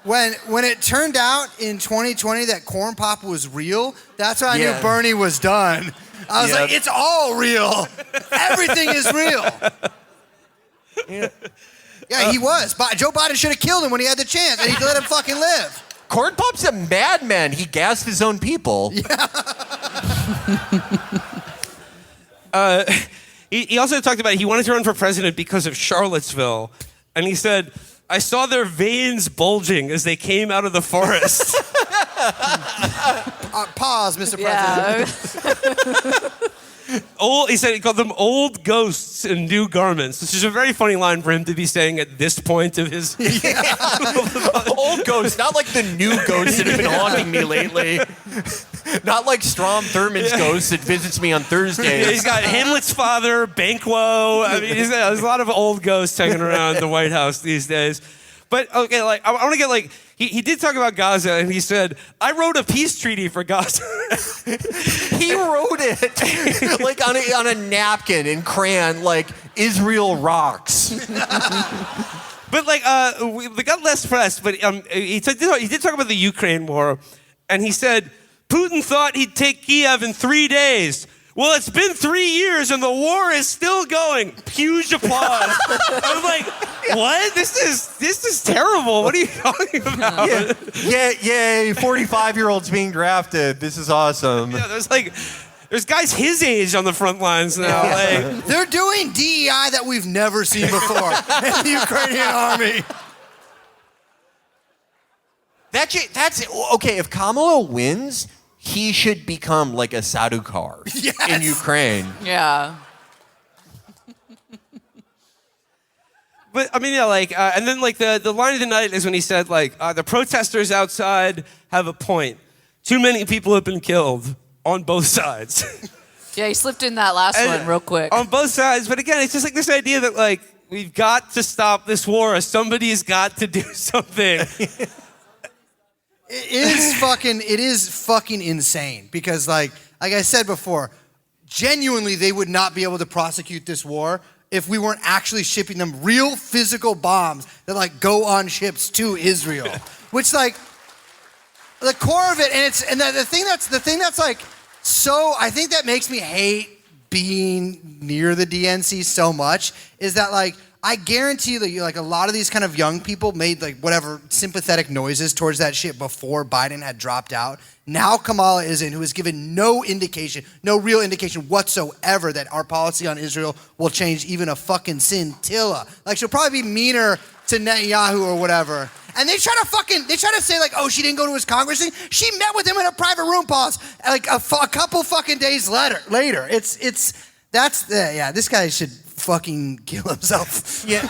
when it turned out in 2020 that Corn Pop was real, that's when I knew Bernie was done. I was like, it's all real. Everything is real. Yeah, he was. Joe Biden should have killed him when he had the chance, and he let him fucking live. Corn Pop's a madman. He gassed his own people. Yeah. He also talked about he wanted to run for president because of Charlottesville. And he said, I saw their veins bulging as they came out of the forest. Pause, Mr. President. He said he called them old ghosts in new garments, which is a very funny line for him to be saying at this point of his... Old ghosts, not like the new ghosts that have been haunting me lately. Not like Strom Thurmond's ghost that visits me on Thursdays. He's got Hamlet's father, Banquo. I mean, there's a lot of old ghosts hanging around the White House these days. But, okay, like, I want to get, like, he did talk about Gaza, and he said, I wrote a peace treaty for Gaza. He wrote it, like, on a napkin in crayon, like, Israel rocks. But, like, we got less press, but he did talk about the Ukraine war, and he said, Putin thought he'd take Kiev in 3 days. Well, it's been 3 years and the war is still going. Huge applause. I was like, what? This is terrible. What are you talking about? Yay, 45-year-olds being drafted. This is awesome. Yeah, there's guys his age on the front lines now. Like, they're doing DEI that we've never seen before in the Ukrainian army. That's okay. If Kamala wins, he should become like a Sadukar in Ukraine. Yeah. But I mean, yeah, like, and then like the line of the night is when he said like the protesters outside have a point. Too many people have been killed on both sides. Yeah, he slipped in that last one real quick. On both sides, but again, it's just like this idea that like we've got to stop this war. Or somebody's got to do something. It is fucking insane because like I said before, genuinely they would not be able to prosecute this war if we weren't actually shipping them real physical bombs that like go on ships to Israel. Which like the core of it, and the thing that's like so I think that makes me hate being near the DNC so much is that like I guarantee that like a lot of these kind of young people made like whatever sympathetic noises towards that shit before Biden had dropped out. Now Kamala is in, who has given no real indication whatsoever that our policy on Israel will change even a fucking scintilla. Like she'll probably be meaner to Netanyahu or whatever. And they try to say like, oh, she didn't go to his Congress thing. She met with him in a private room, pause, like a couple fucking days later. This guy should fucking kill himself. Yeah.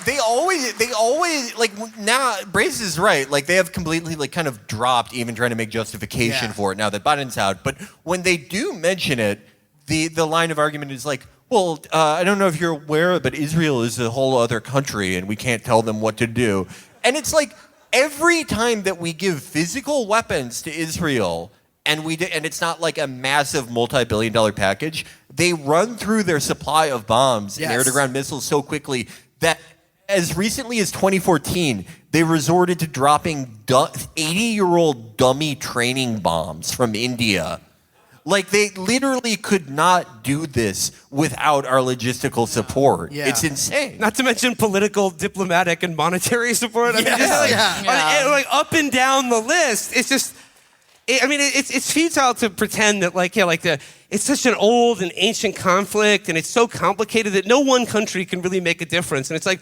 They always like now Brace is right. Like they have completely like kind of dropped even trying to make justification for it now that Biden's out. But when they do mention it, the line of argument is like, well, I don't know if you're aware, but Israel is a whole other country and we can't tell them what to do. And it's like, every time that we give physical weapons to Israel, and it's not like a massive multi-billion-dollar package, they run through their supply of bombs and air-to-ground missiles so quickly that as recently as 2014, they resorted to dropping 80-year-old dummy training bombs from India. Like, they literally could not do this without our logistical support. Yeah. It's insane. Not to mention political, diplomatic, and monetary support. I mean, like up and down the list. It's just, it's futile to pretend that, it's such an old and ancient conflict, and it's so complicated that no one country can really make a difference. And it's like,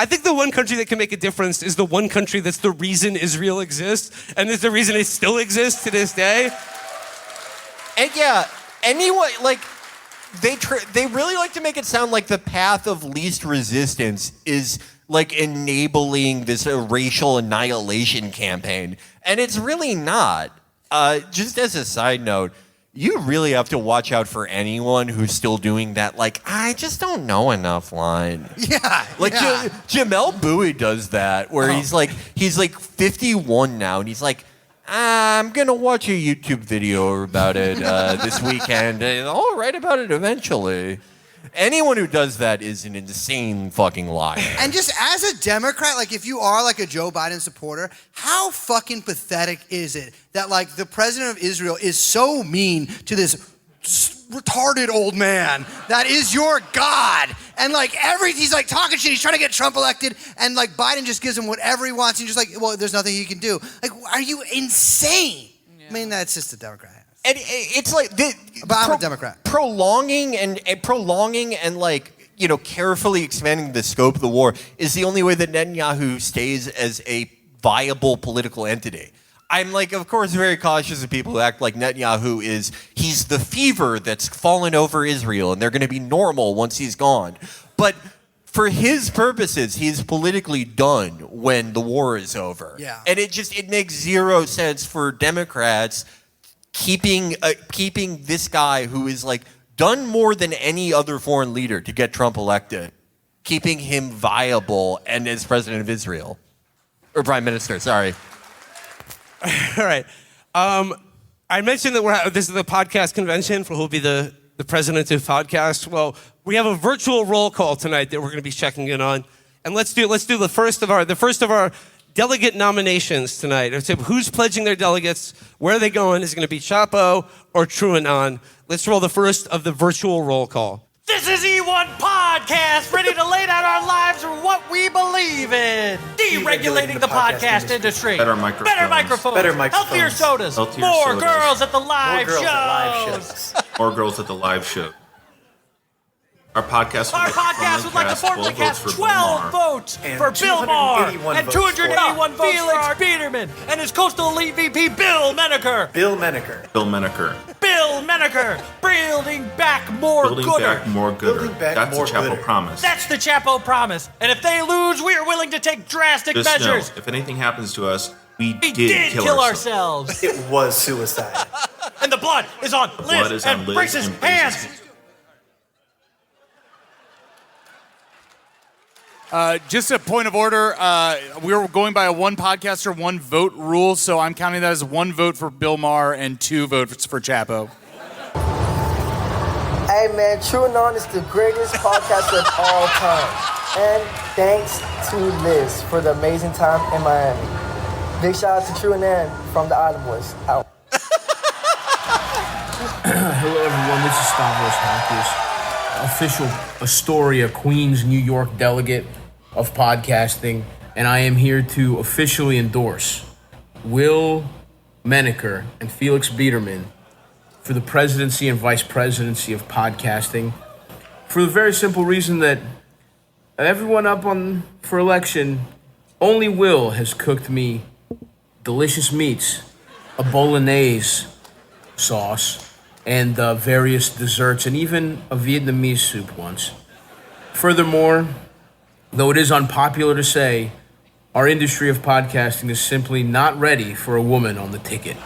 I think the one country that can make a difference is the one country that's the reason Israel exists, and is the reason it still exists to this day. And anyone, they really like to make it sound like the path of least resistance is like enabling this racial annihilation campaign. And it's really not. Just as a side note, you really have to watch out for anyone who's still doing that, I just don't know enough line. Yeah. Jamel Bowie does that, where he's 51 now, and he's like, I'm going to watch a YouTube video about it this weekend, and I'll write about it eventually. Anyone who does that is an insane fucking liar. And just as a Democrat, if you are a Joe Biden supporter, how fucking pathetic is it that the president of Israel is so mean to this retarded old man that is your God, and he's talking shit, he's trying to get Trump elected, and Biden just gives him whatever he wants, and you're just well, there's nothing he can do. Are you insane? Yeah. I mean, that's just a Democrat. And it's but I'm a Democrat. Prolonging and carefully expanding the scope of the war is the only way that Netanyahu stays as a viable political entity. I'm of course, very cautious of people who act like Netanyahu he's the fever that's fallen over Israel and they're going to be normal once he's gone. But for his purposes, he's politically done when the war is over. Yeah. And it makes zero sense for Democrats keeping this guy who is done more than any other foreign leader to get Trump elected, keeping him viable and as president of Israel. Or prime minister, sorry. All right. I mentioned that this is the podcast convention for who will be the president of podcast. Well, we have a virtual roll call tonight that we're going to be checking in on, and let's do the first of our delegate nominations tonight. Who's pledging their delegates? Where are they going? Is it going to be Chapo or TrueAnon? Let's roll the first of the virtual roll call. This is E1 Podcast, ready to lay down our lives for what we believe in. Deregulating the podcast industry. Better microphones. Healthier sodas. More girls at the live shows. More girls at the live show. Our podcast would like to formally cast 12 votes for Bill Maher and 281 votes for Felix Biederman and his Coastal Elite VP Bill Menaker. Building back more gooder. That's the Chapo promise. That's the Chapo promise. And if they lose, we are willing to take drastic measures. Know, if anything happens to us, we did kill ourselves. It was suicide. And the blood is on Liz and Brace's hands. Just a point of order. We're going by a one podcaster, one vote rule, so I'm counting that as one vote for Bill Maher and 2 votes for Chapo. Hey man, TrueAnon is the greatest podcast of all time. And thanks to Liz for the amazing time in Miami. Big shout out to TrueAnon from the Island Boys. Out. Hello everyone, this is Stavros Halkias, official Astoria, Queens, New York delegate of podcasting, and I am here to officially endorse Will Menaker and Felix Biederman for the presidency and vice presidency of podcasting, for the very simple reason that everyone up for election, only Will has cooked me delicious meats, a bolognese sauce, and various desserts, and even a Vietnamese soup once. Furthermore, though it is unpopular to say, our industry of podcasting is simply not ready for a woman on the ticket.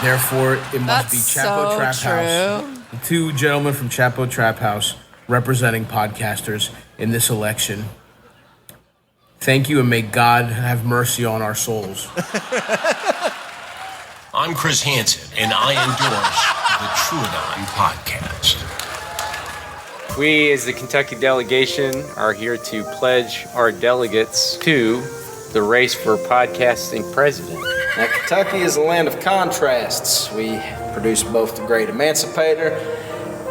Therefore, it must be Chapo Trap House. The 2 gentlemen from Chapo Trap House representing podcasters in this election. Thank you, and may God have mercy on our souls. I'm Chris Hansen, and I endorse the TrueAnon podcast. We, as the Kentucky delegation, are here to pledge our delegates to the race for podcasting president. Now, Kentucky is a land of contrasts. We produce both the great emancipator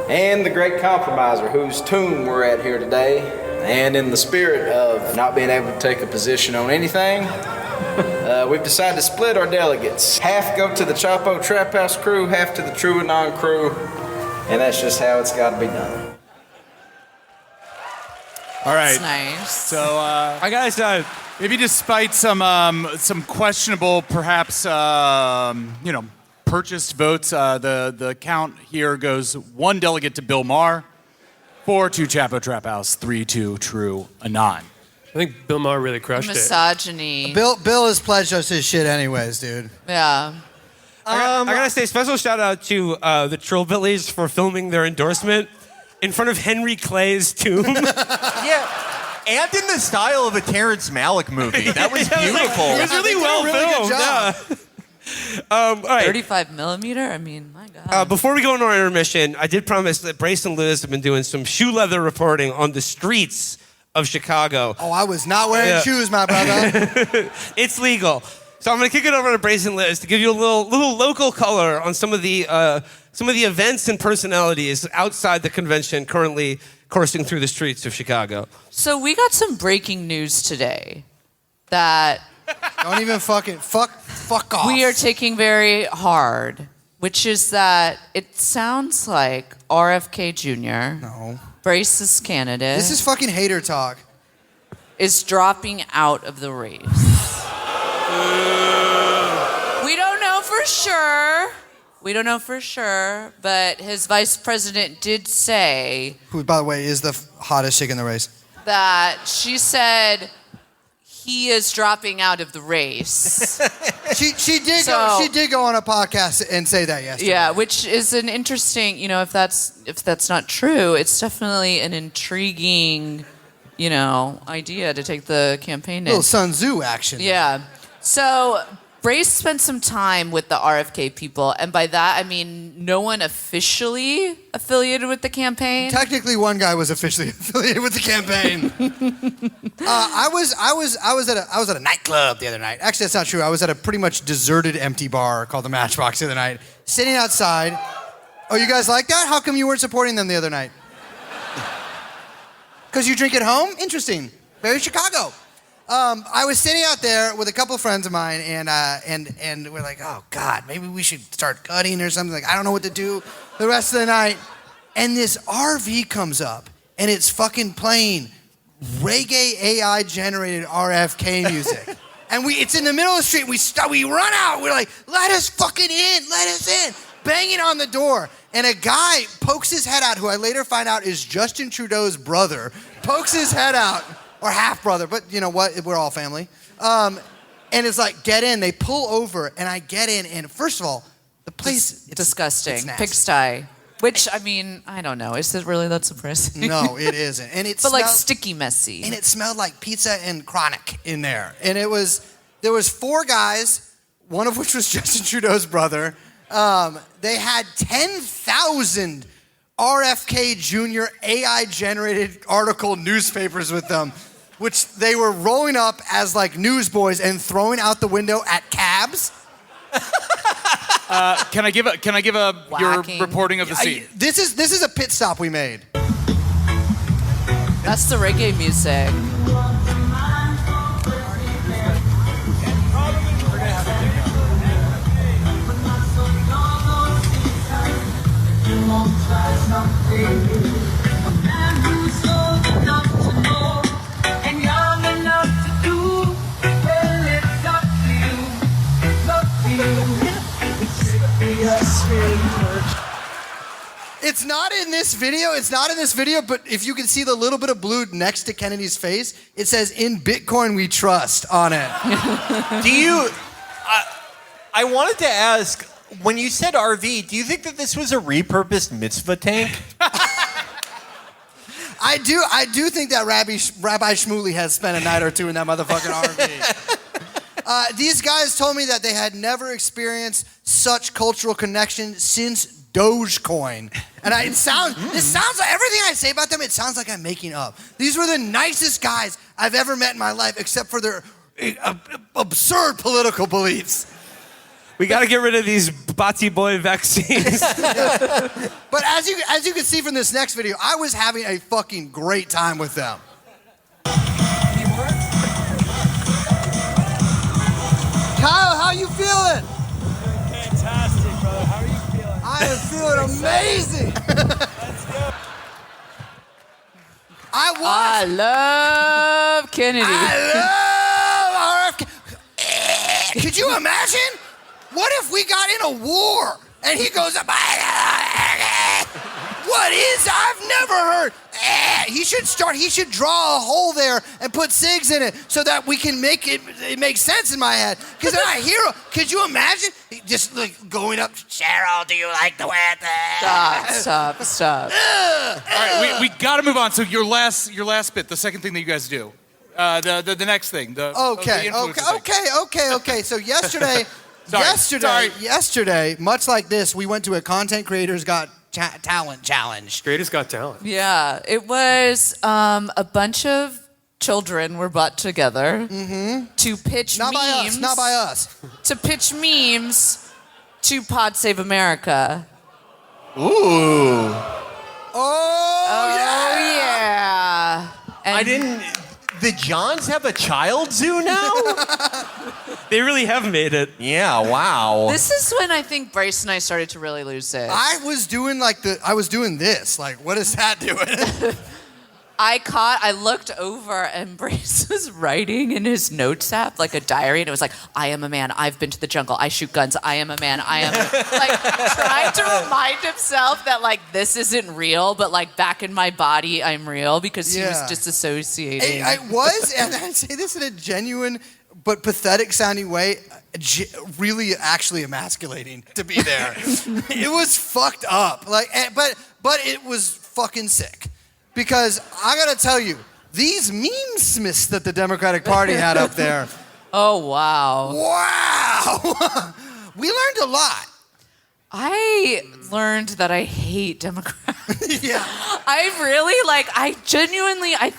and the great compromiser, whose tomb we're at here today. And in the spirit of not being able to take a position on anything, we've decided to split our delegates. Half go to the Chapo Trap House crew, half to the TrueAnon crew, and that's just how it's got to be done. All right. That's nice. So, I gotta maybe despite some questionable, perhaps purchased votes, the count here goes 1 delegate to Bill Maher, 4 to Chapo Trap House, 3 to TrueAnon. I think Bill Maher really crushed Misogyny. Bill has pledged us his shit anyways, dude. Yeah. I gotta say, special shout out to the Trillbillies for filming their endorsement in front of Henry Clay's tomb. Yeah. And in the style of a Terrence Malick movie. That was beautiful. It was really well filmed. All right. 35 millimeter? I mean, my God. Before we go into our intermission, I did promise that Brace and Liz have been doing some shoe leather reporting on the streets of Chicago. Oh, I was not wearing shoes, my brother. It's legal. So I'm going to kick it over to Brace and Liz to give you a little local color on some of the events and personalities outside the convention currently coursing through the streets of Chicago. So we got some breaking news today that don't even fuck off. We are taking very hard, which is that it sounds like RFK Jr. No. Brace's candidate. This is fucking hater talk. Is dropping out of the race. We don't know for sure. We don't know for sure, but his vice president did say... Who, by the way, is the hottest chick in the race. ...that she said he is dropping out of the race. She did go on a podcast and say that yesterday. Yeah, which is an interesting, if that's not true, it's definitely an intriguing, idea to take the campaign in. Little Sun Tzu action. Yeah. So Brace spent some time with the RFK people, and by that I mean no one officially affiliated with the campaign. Technically, one guy was officially affiliated with the campaign. I was at a nightclub the other night. Actually, that's not true. I was at a pretty much deserted, empty bar called the Matchbox the other night, sitting outside. Oh, you guys like that? How come you weren't supporting them the other night? Because you drink at home? Interesting. Very Chicago. I was sitting out there with a couple of friends of mine, and we're like, oh, God, maybe we should start cutting or something. Like, I don't know what to do the rest of the night. And this RV comes up, and it's fucking playing reggae AI-generated RFK music. And it's in the middle of the street. We run out. We're like, let us fucking in. Let us in. Banging on the door. And a guy pokes his head out, who I later find out is Justin Trudeau's brother, pokes his head out. Or half brother, but you know what? We're all family. And it's like, get in. They pull over, and I get in, and first of all, the place it's disgusting. It's nasty. Pigsty. Which I mean, I don't know. Is it really that suppressing? No, it isn't. And it but like sticky messy. And it smelled like pizza and chronic in there. And there was 4 guys, one of which was Justin Trudeau's brother. They had 10,000 RFK Jr. AI-generated article newspapers with them, which they were rolling up as like newsboys and throwing out the window at cabs. Can I give your reporting of the scene? This is a pit stop we made. That's the reggae music. It's not in this video, but if you can see the little bit of blue next to Kennedy's face, it says, "In Bitcoin we trust" on it. I wanted to ask, when you said RV, do you think that this was a repurposed mitzvah tank? I do think that Rabbi Shmuley has spent a night or two in that motherfucking RV. These guys told me that they had never experienced such cultural connection since Dogecoin. And this sounds like everything I say about them, it sounds like I'm making up. These were the nicest guys I've ever met in my life, except for their absurd political beliefs. We got to get rid of these Bati Boy vaccines. But as you can see from this next video, I was having a fucking great time with them. Kyle, how you feeling? Fantastic, brother. How are you feeling? I am feeling amazing. Let's go. I love Kennedy. I love RFK. Could you imagine? What if we got in a war and he goes up? What is? I've never heard. He should draw a hole there and put cigs in it so that we can make it makes sense in my head. Because then I hear, could you imagine? Just like going up, Cheryl, do you like the way Stop. All right, we got to move on. So your last bit, the second thing that you guys do, the next thing. Okay. So yesterday, much like this, we went to a Content Creators Got Talent Challenge. Creators Got Talent. Yeah, it was a bunch of children were brought together to pitch memes. Not by us. To pitch memes to Pod Save America. Ooh. Oh yeah. And The Johns have a child zoo now? They really have made it. Yeah, wow. This is when I think Bryce and I started to really lose it. I was doing this. Like, what is that doing? I looked over and Bryce was writing in his notes app like a diary, and it was like, I am a man, I've been to the jungle, I shoot guns, I am a man, I am like trying to remind himself that like this isn't real, but like back in my body I'm real, because he was disassociating. I was, and I say this in a genuine but pathetic sounding way, really actually emasculating to be there. It was fucked up. Like, but it was fucking sick. Because I gotta tell you, these meme smiths that the Democratic Party had up there. Oh, wow. Wow! We learned a lot. I learned that I hate Democrats. Yeah. I genuinely, I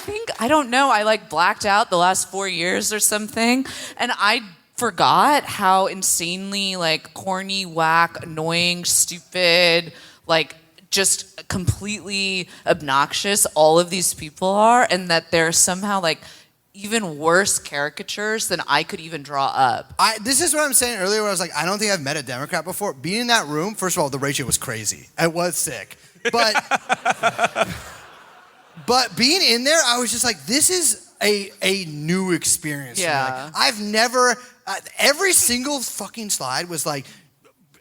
don't know, I like blacked out the last 4 years or something, and I forgot how insanely like corny, whack, annoying, stupid, like just completely obnoxious all of these people are, and that they're somehow like even worse caricatures than I could even draw up. This is what I'm saying earlier, where I was like, I don't think I've met a Democrat before. Being in that room, first of all, the ratio was crazy. It was sick. But being in there, I was just like, this is a new experience. Yeah. Like, I've never, every single fucking slide was like,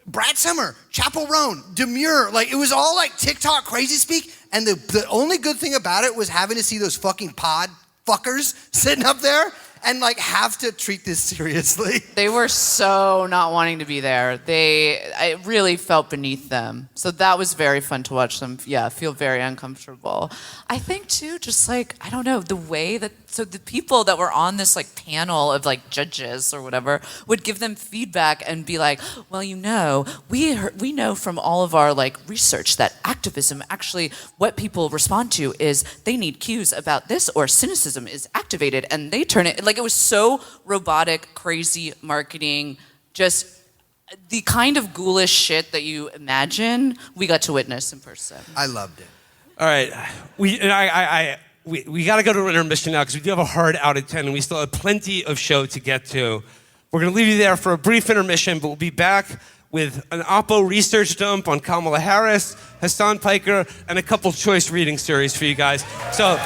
Brad Summer, Chapo Roan, Demure, like it was all like TikTok crazy speak, and the only good thing about it was having to see those fucking pod fuckers sitting up there and like have to treat this seriously. They were so not wanting to be there. I really felt beneath them. So that was very fun to watch them, feel very uncomfortable. I think too, just like, I don't know, the way that, so the people that were on this like panel of like judges or whatever would give them feedback and be like, well, you know, we know from all of our like research that activism, actually what people respond to is they need cues about this, or cynicism is activated and they turn it, like it was so robotic, crazy marketing, just the kind of ghoulish shit that you imagine we got to witness in person. I loved it. All right, we got to go to intermission now because we do have a hard out at 10 and we still have plenty of show to get to. We're going to leave you there for a brief intermission, but we'll be back with an oppo research dump on Kamala Harris, Hassan Piker, and a couple choice reading series for you guys. So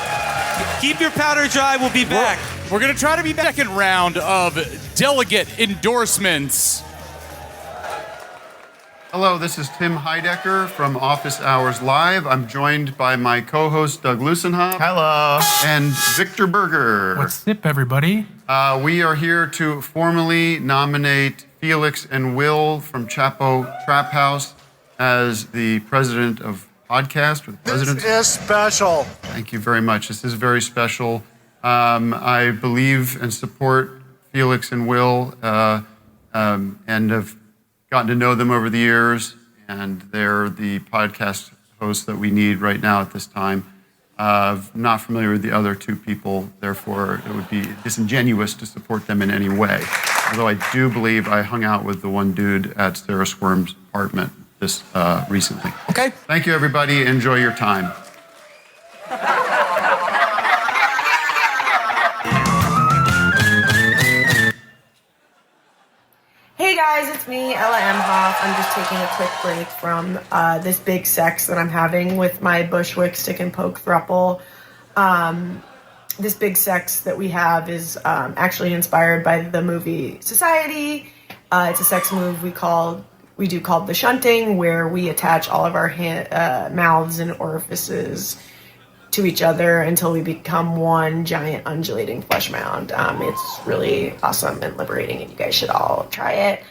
keep your powder dry. We'll be back. We're going to try to be back in round of delegate endorsements. Hello, this is Tim Heidecker from Office Hours Live. I'm joined by my co-host Doug Lusenhoff. Hello. And Victor Berger. What's up, everybody? We are here to formally nominate Felix and Will from Chapo Trap House as the president of podcast or the president's. This is special. Thank you very much. This is very special. I believe and support Felix and Will and have gotten to know them over the years, and they're the podcast hosts that we need right now at this time. Not familiar with the other two people, therefore it would be disingenuous to support them in any way. Although I do believe I hung out with the one dude at Sarah Squirm's apartment this recently. Okay. Thank you, everybody. Enjoy your time. Hey guys, it's me, Ella Emhoff. I'm just taking a quick break from this big sex that I'm having with my Bushwick stick and poke throuple. This big sex that we have is actually inspired by the movie Society. It's a sex move we do called the shunting, where we attach all of our mouths and orifices to each other until we become one giant undulating flesh mound. It's really awesome and liberating, and you guys should all try it.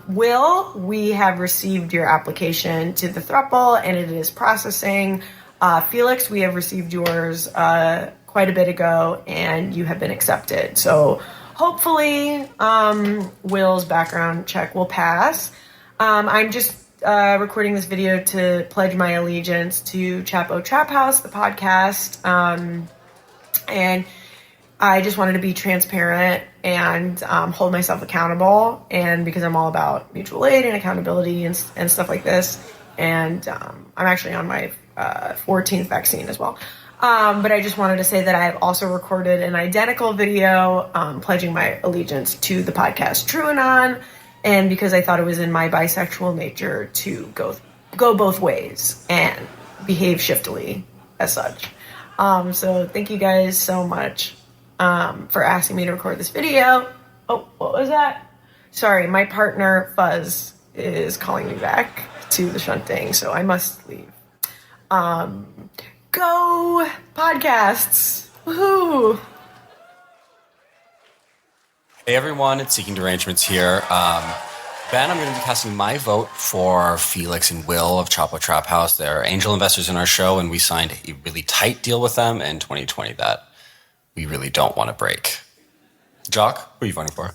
Will, we have received your application to the throuple, and it is processing. Felix, we have received yours quite a bit ago, and you have been accepted. So hopefully Will's background check will pass. I'm just recording this video to pledge my allegiance to Chapo Trap House, the podcast, and I just wanted to be transparent and hold myself accountable, and because I'm all about mutual aid and accountability and stuff like this, and I'm actually on my 14th vaccine as well. But I just wanted to say that I have also recorded an identical video pledging my allegiance to the podcast TrueAnon, and because I thought it was in my bisexual nature to go both ways and behave shiftily as such. So thank you guys so much for asking me to record this video. Oh, what was that? Sorry, my partner Fuzz is calling me back to the shunting, so I must leave. Go podcasts! Woohoo! Hey everyone, it's Seeking Derangements here. Ben, I'm going to be casting my vote for Felix and Will of Chapo Trap House. They're angel investors in our show, and we signed a really tight deal with them in 2020 that we really don't want to break. Jock, who are you voting for?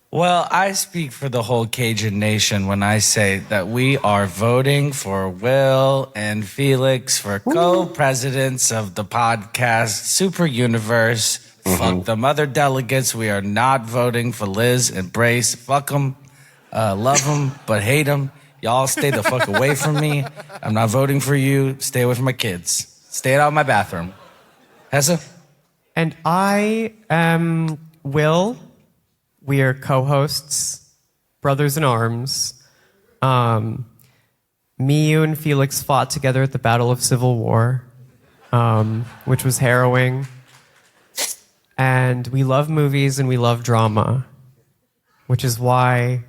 Well, I speak for the whole Cajun nation when I say that we are voting for Will and Felix for co-presidents of the podcast Super Universe. Fuck them other delegates. We are not voting for Liz and Brace. Fuck them. Love them, but hate them. Y'all stay the fuck away from me. I'm not voting for you. Stay away from my kids. Stay out of my bathroom. Hessa? And I am Will. We are co-hosts, brothers in arms. Me, you, and Felix fought together at the Battle of Civil War, which was harrowing. And we love movies and we love drama, which is why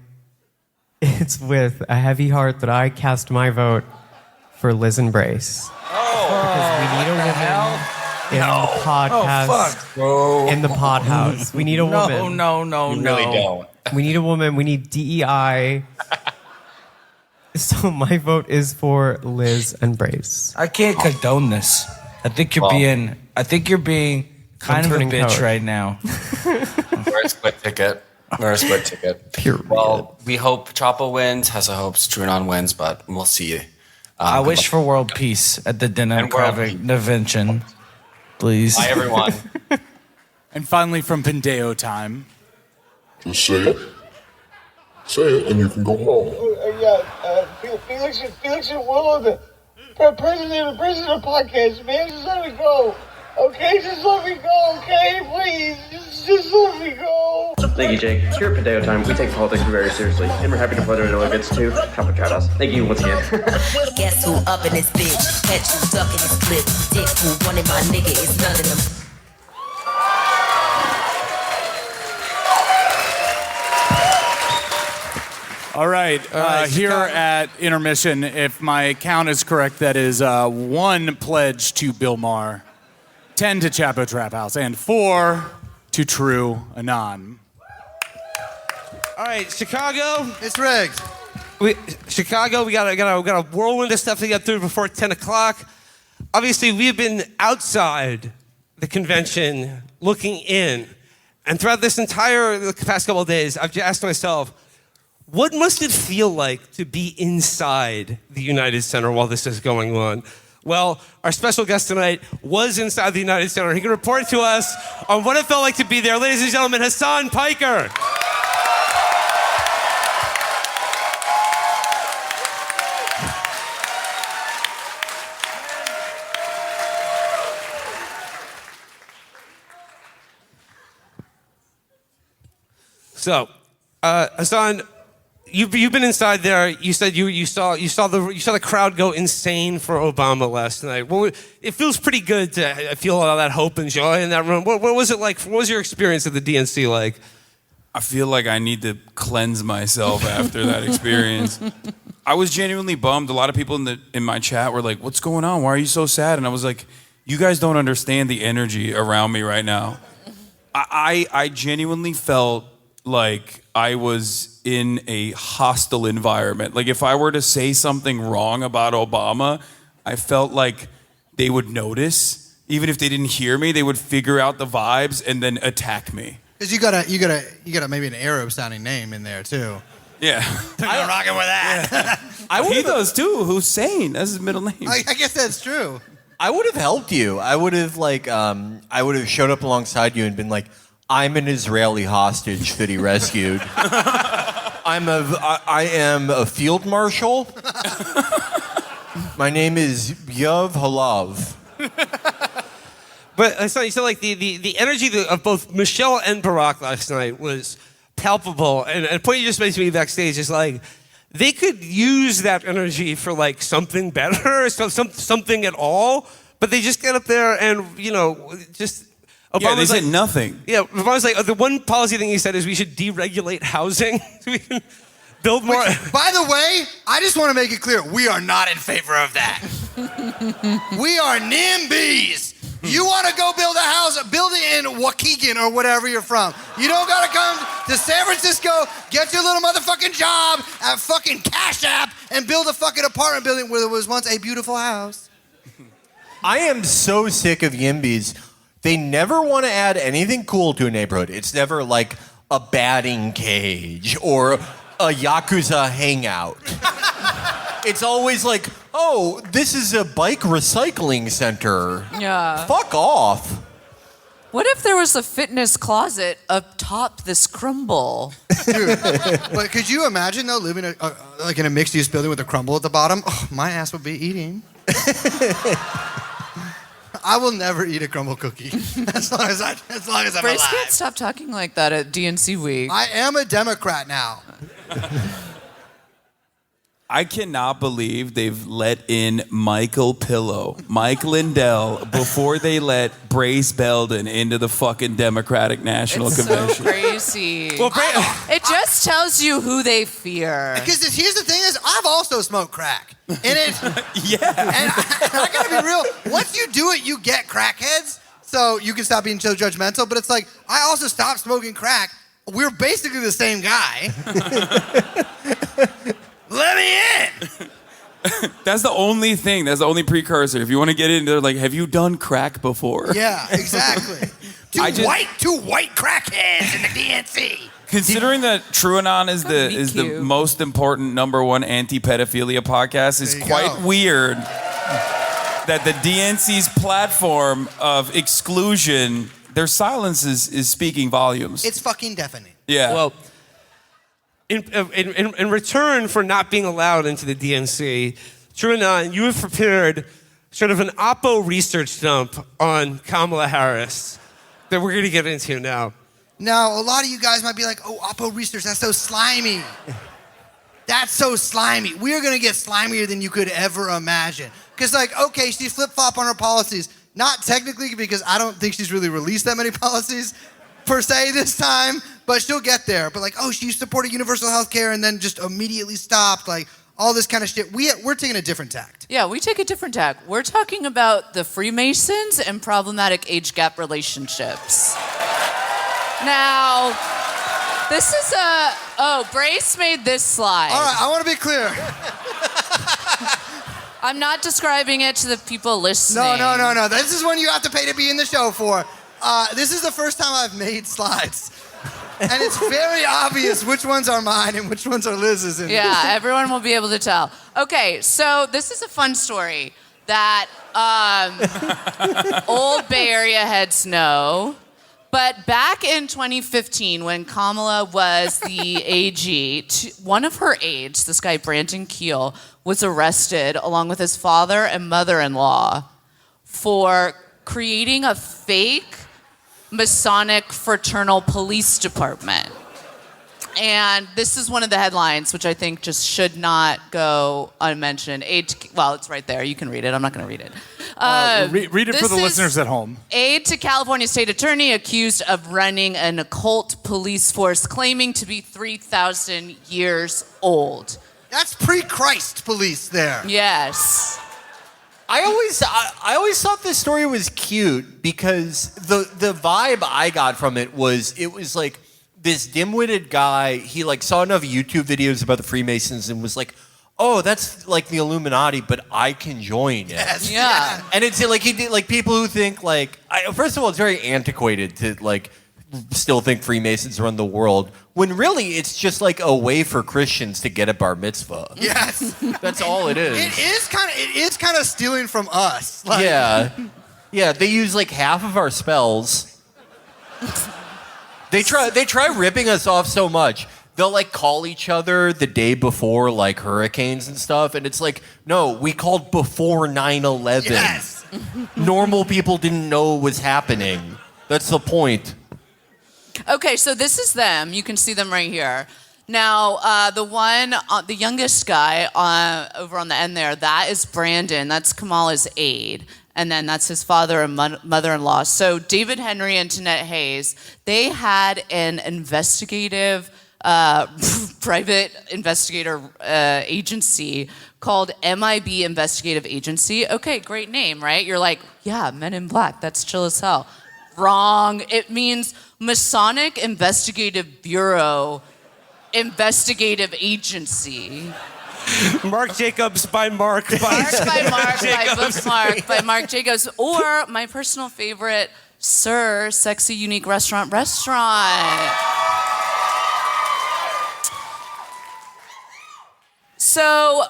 it's with a heavy heart that I cast my vote for Liz and Brace. Because we need a woman in the podcast. In the pod house. We need a woman. No. You really don't. We need a woman. We need DEI. So my vote is for Liz and Brace. I can't condone this. I think you're being kind of a bitch right now. We're a split ticket. Well, we hope Chapo wins. Hessa hopes TrueAnon wins, but we'll see. I wish for world peace at the dinner convention. Please. Bye, everyone. And finally, from Pandeo time. Just say it. Say it, and you can go home. Felix and Will, the president of the podcast, man. Just let me go. Okay, just let me go, okay? Please, just let me go. Thank you, Jake. Here at Pandeo Time, we take politics very seriously, and we're happy to pledge our delegates to Chapo Trap House. Thank you once again. Guess who up in this bitch? Catch you ducking this clip. Dick who wanted my nigga is none of them. All right, here at intermission, if my count is correct, that is 1 pledge to Bill Maher, 10 to Chapo Trap House, and 4 to TrueAnon. All right, Chicago. It's rigged. Chicago, we got a whirlwind of stuff to get through before 10 o'clock. Obviously, we have been outside the convention looking in. And throughout this the past couple of days, I've just asked myself, what must it feel like to be inside the United Center while this is going on? Well, our special guest tonight was inside the United Center. He can report to us on what it felt like to be there. Ladies and gentlemen, Hassan Piker. So, Hassan, you've been inside there. You said you saw the crowd go insane for Obama last night. Well, it feels pretty good to feel all that hope and joy in that room. What was it like? What was your experience at the DNC like? I feel like I need to cleanse myself after that experience. I was genuinely bummed. A lot of people in my chat were like, "What's going on? Why are you so sad?" And I was like, "You guys don't understand the energy around me right now." I genuinely felt like I was in a hostile environment. Like if I were to say something wrong about Obama, I felt like they would notice. Even if they didn't hear me, they would figure out the vibes and then attack me. Because you got maybe an Arab sounding name in there too. Yeah. I'm rocking with that. He does too. Hussein. That's his middle name. I guess that's true. I would have helped you. I would have showed up alongside you and been like, I'm an Israeli hostage that he rescued. I am a field marshal. My name is Yav Halav. But you said like the energy of both Michelle and Barack last night was palpable. And the point you just made to me backstage is like, they could use that energy for like something better, something at all. But they just get up there and, just... Obama's they said nothing. Yeah, Obama's like, the one policy thing he said is we should deregulate housing so we can build more. By the way, I just want to make it clear, we are not in favor of that. We are NIMBYs. You want to go build a house, build it in Waukegan or whatever you're from. You don't got to come to San Francisco, get your little motherfucking job at fucking Cash App and build a fucking apartment building where there was once a beautiful house. I am so sick of YIMBYs. They never want to add anything cool to a neighborhood. It's never like a batting cage or a Yakuza hangout. It's always like, oh, this is a bike recycling center. Yeah. Fuck off. What if there was a fitness closet up top this crumble? Dude, but could you imagine, though, living like in a mixed-use building with a crumble at the bottom? Oh, my ass would be eating. I will never eat a crumble cookie as long as I'm Bryce alive. can't stop talking like that at DNC week. I am a Democrat now. I cannot believe they've let in Michael Pillow, Mike Lindell, before they let Brace Belden into the fucking Democratic National Convention. So crazy. Well, it just tells you who they fear. Because here's the thing is, I've also smoked crack. And it... Yeah. And I gotta be real, once you do it, you get crackheads, so you can stop being so judgmental, but it's like, I also stopped smoking crack. We're basically the same guy. Let me in! That's the only thing. That's the only precursor. If you want to get in, they're like, have you done crack before? Yeah, exactly. Two white crackheads in the DNC. Considering that TrueAnon is the most important #1 anti-pedophilia podcast, it's quite weird that the DNC's platform of exclusion, their silence is speaking volumes. It's fucking deafening. Yeah. Well, in return for not being allowed into the DNC, TrueAnon, you have prepared sort of an oppo research dump on Kamala Harris that we're going to get into now. Now, a lot of you guys might be like, oh, oppo research, that's so slimy. That's so slimy. We are going to get slimier than you could ever imagine. Because, like, okay, she flip-flop on her policies. Not technically, because I don't think she's really released that many policies, per se, this time. But she'll get there. But like, oh, she supported universal health care and then just immediately stopped. Like, all this kind of shit. We're taking a different tact. Yeah, we take a different tack. We're talking about the Freemasons and problematic age gap relationships. Now, This is Brace made this slide. All right, I want to be clear. I'm not describing it to the people listening. No. This is one you have to pay to be in the show for. This is the first time I've made slides. And it's very obvious which ones are mine and which ones are Liz's. Yeah, everyone will be able to tell. Okay, so this is a fun story that old Bay Area heads know. But back in 2015, when Kamala was the AG, one of her aides, this guy Brandon Keel, was arrested along with his father and mother-in-law for creating a fake Masonic fraternal police department. And this is one of the headlines, which I think just should not go unmentioned. Well, it's right there. You can read it. I'm not going to read it. Read it for the listeners at home. Aide to California State Attorney accused of running an occult police force claiming to be 3,000 years old. That's pre-Christ police there. Yes. I always thought this story was cute because the vibe I got from it was like this dim-witted guy. He like saw enough YouTube videos about the Freemasons and was like, "Oh, that's like the Illuminati, but I can join it." Yes. Yeah. And it's like he did like people who think like first of all, it's very antiquated to like still think Freemasons run the world when really it's just like a way for Christians to get a bar mitzvah. Yes. That's all it is. It is kind of stealing from us. Like, Yeah, they use like half of our spells. They try ripping us off so much. They'll like call each other the day before like hurricanes and stuff, and it's like, no, we called before 9/11. Yes. Normal people didn't know what was happening. That's the point. Okay, so this is them. You can see them right here. Now, the youngest guy over on the end there, that is Brandon. That's Kamala's aide. And then that's his father and mother-in-law. So David Henry and Tanette Hayes, they had an investigative, private investigator agency called MIB Investigative Agency. Okay, great name, right? You're like, yeah, Men in Black. That's chill as hell. Wrong. It means Masonic Investigative Bureau Investigative Agency. Mark Jacobs by Mark by Bookmark by Mark Jacobs. Or my personal favorite, Sir Sexy Unique Restaurant. So,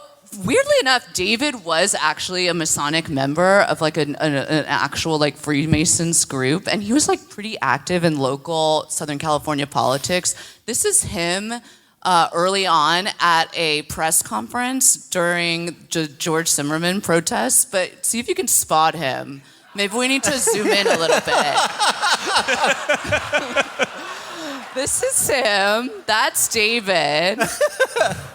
weirdly enough, David was actually a Masonic member of like an actual like Freemasons group, and he was like pretty active in local Southern California politics. This is him early on at a press conference during the George Zimmerman protests, but see if you can spot him. Maybe we need to zoom in a little bit. This is him. That's David.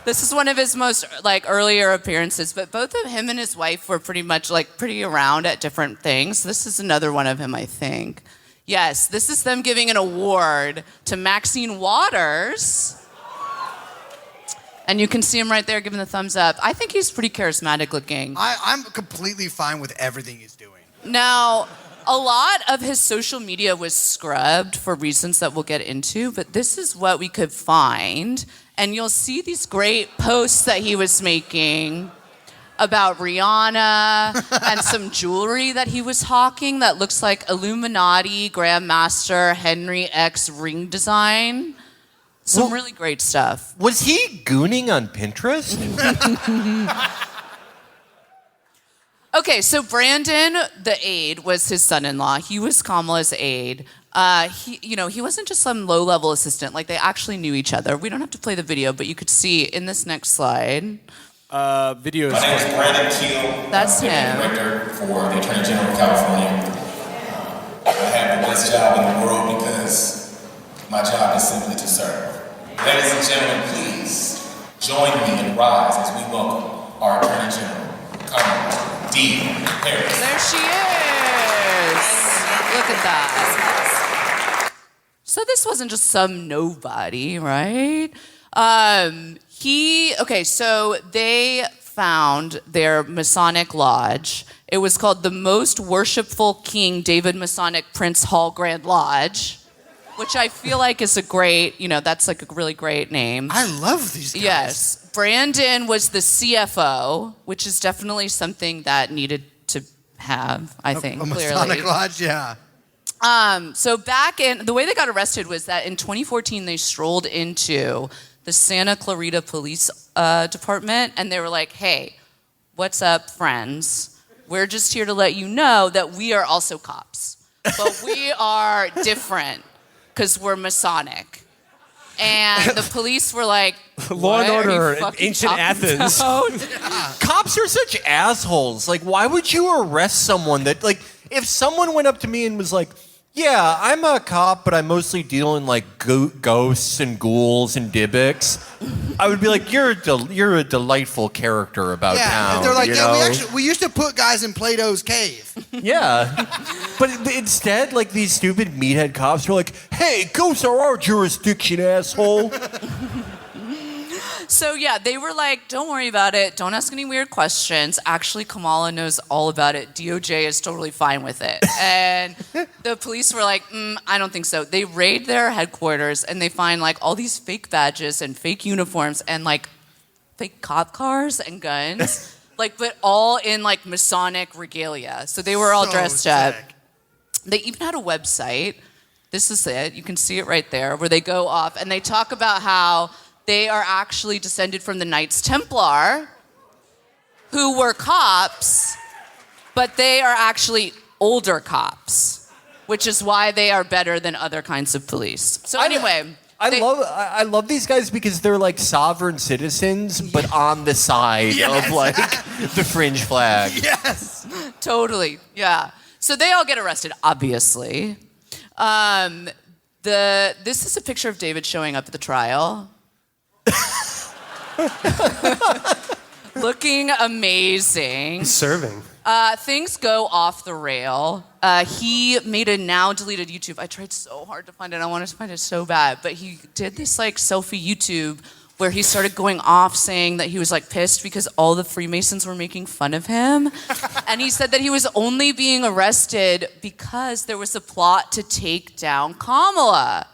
This is one of his most like earlier appearances, but both of him and his wife were pretty around at different things. This is another one of him, I think. Yes, this is them giving an award to Maxine Waters. And you can see him right there giving the thumbs up. I think he's pretty charismatic looking. I'm completely fine with everything he's doing. Now, a lot of his social media was scrubbed for reasons that we'll get into, but this is what we could find. And you'll see these great posts that he was making about Rihanna and some jewelry that he was hawking that looks like Illuminati Grandmaster Henry X ring design. Some really great stuff. Was he gooning on Pinterest? Okay, so Brandon, the aide, was his son-in-law. He was Kamala's aide. He wasn't just some low-level assistant. Like, they actually knew each other. We don't have to play the video, but you could see in this next slide. Videos. My name is Brandon Keel. That's him. Director for the Attorney General of California. I have the best job in the world because my job is simply to serve. Ladies and gentlemen, please join me and rise as we welcome our Attorney General, Kamala Harris. There she is. Look at that. So this wasn't just some nobody, right? So they found their Masonic lodge. It was called the Most Worshipful King David Masonic Prince Hall Grand Lodge. which I feel like is a great, that's like a really great name. I love these guys. Yes. Brandon was the CFO, which is definitely something that needed to have, I think, a clearly. Masonic lodge, yeah. So the way they got arrested was that in 2014, they strolled into the Santa Clarita Police Department, and they were like, hey, what's up, friends? We're just here to let you know that we are also cops, but we are different because we're Masonic. And the police were like, Law and Order in fucking ancient talking Athens. about?" Cops are such assholes. Like, why would you arrest someone that, like, if someone went up to me and was like, yeah, I'm a cop, but I mostly deal in, like, ghosts and ghouls and Dybbuk, I would be like, you're a delightful character about town. And they're like, you yeah, know? we used to put guys in Plato's cave. Yeah. But instead, like, these stupid meathead cops were like, hey, ghosts are our jurisdiction, asshole. So yeah, they were like, don't worry about it. Don't ask any weird questions. Actually, Kamala knows all about it. DOJ is totally fine with it. And the police were like, I don't think so. They raid their headquarters and they find like all these fake badges and fake uniforms and like fake cop cars and guns. But all in like Masonic regalia. So they were all dressed up. They even had a website. This is it. You can see it right there where they go off and they talk about how they are actually descended from the Knights Templar, who were cops, but they are actually older cops, which is why they are better than other kinds of police. So anyway, I love these guys because they're like sovereign citizens, but on the side of like the fringe flag. Yes, totally, yeah. So they all get arrested, obviously. This is a picture of David showing up at the trial. Looking amazing. Serving. Things go off the rail. He made a now deleted YouTube. I tried so hard to find it. I wanted to find it so bad. But he did this like selfie YouTube where he started going off saying that he was like pissed because all the Freemasons were making fun of him. And he said that he was only being arrested because there was a plot to take down Kamala.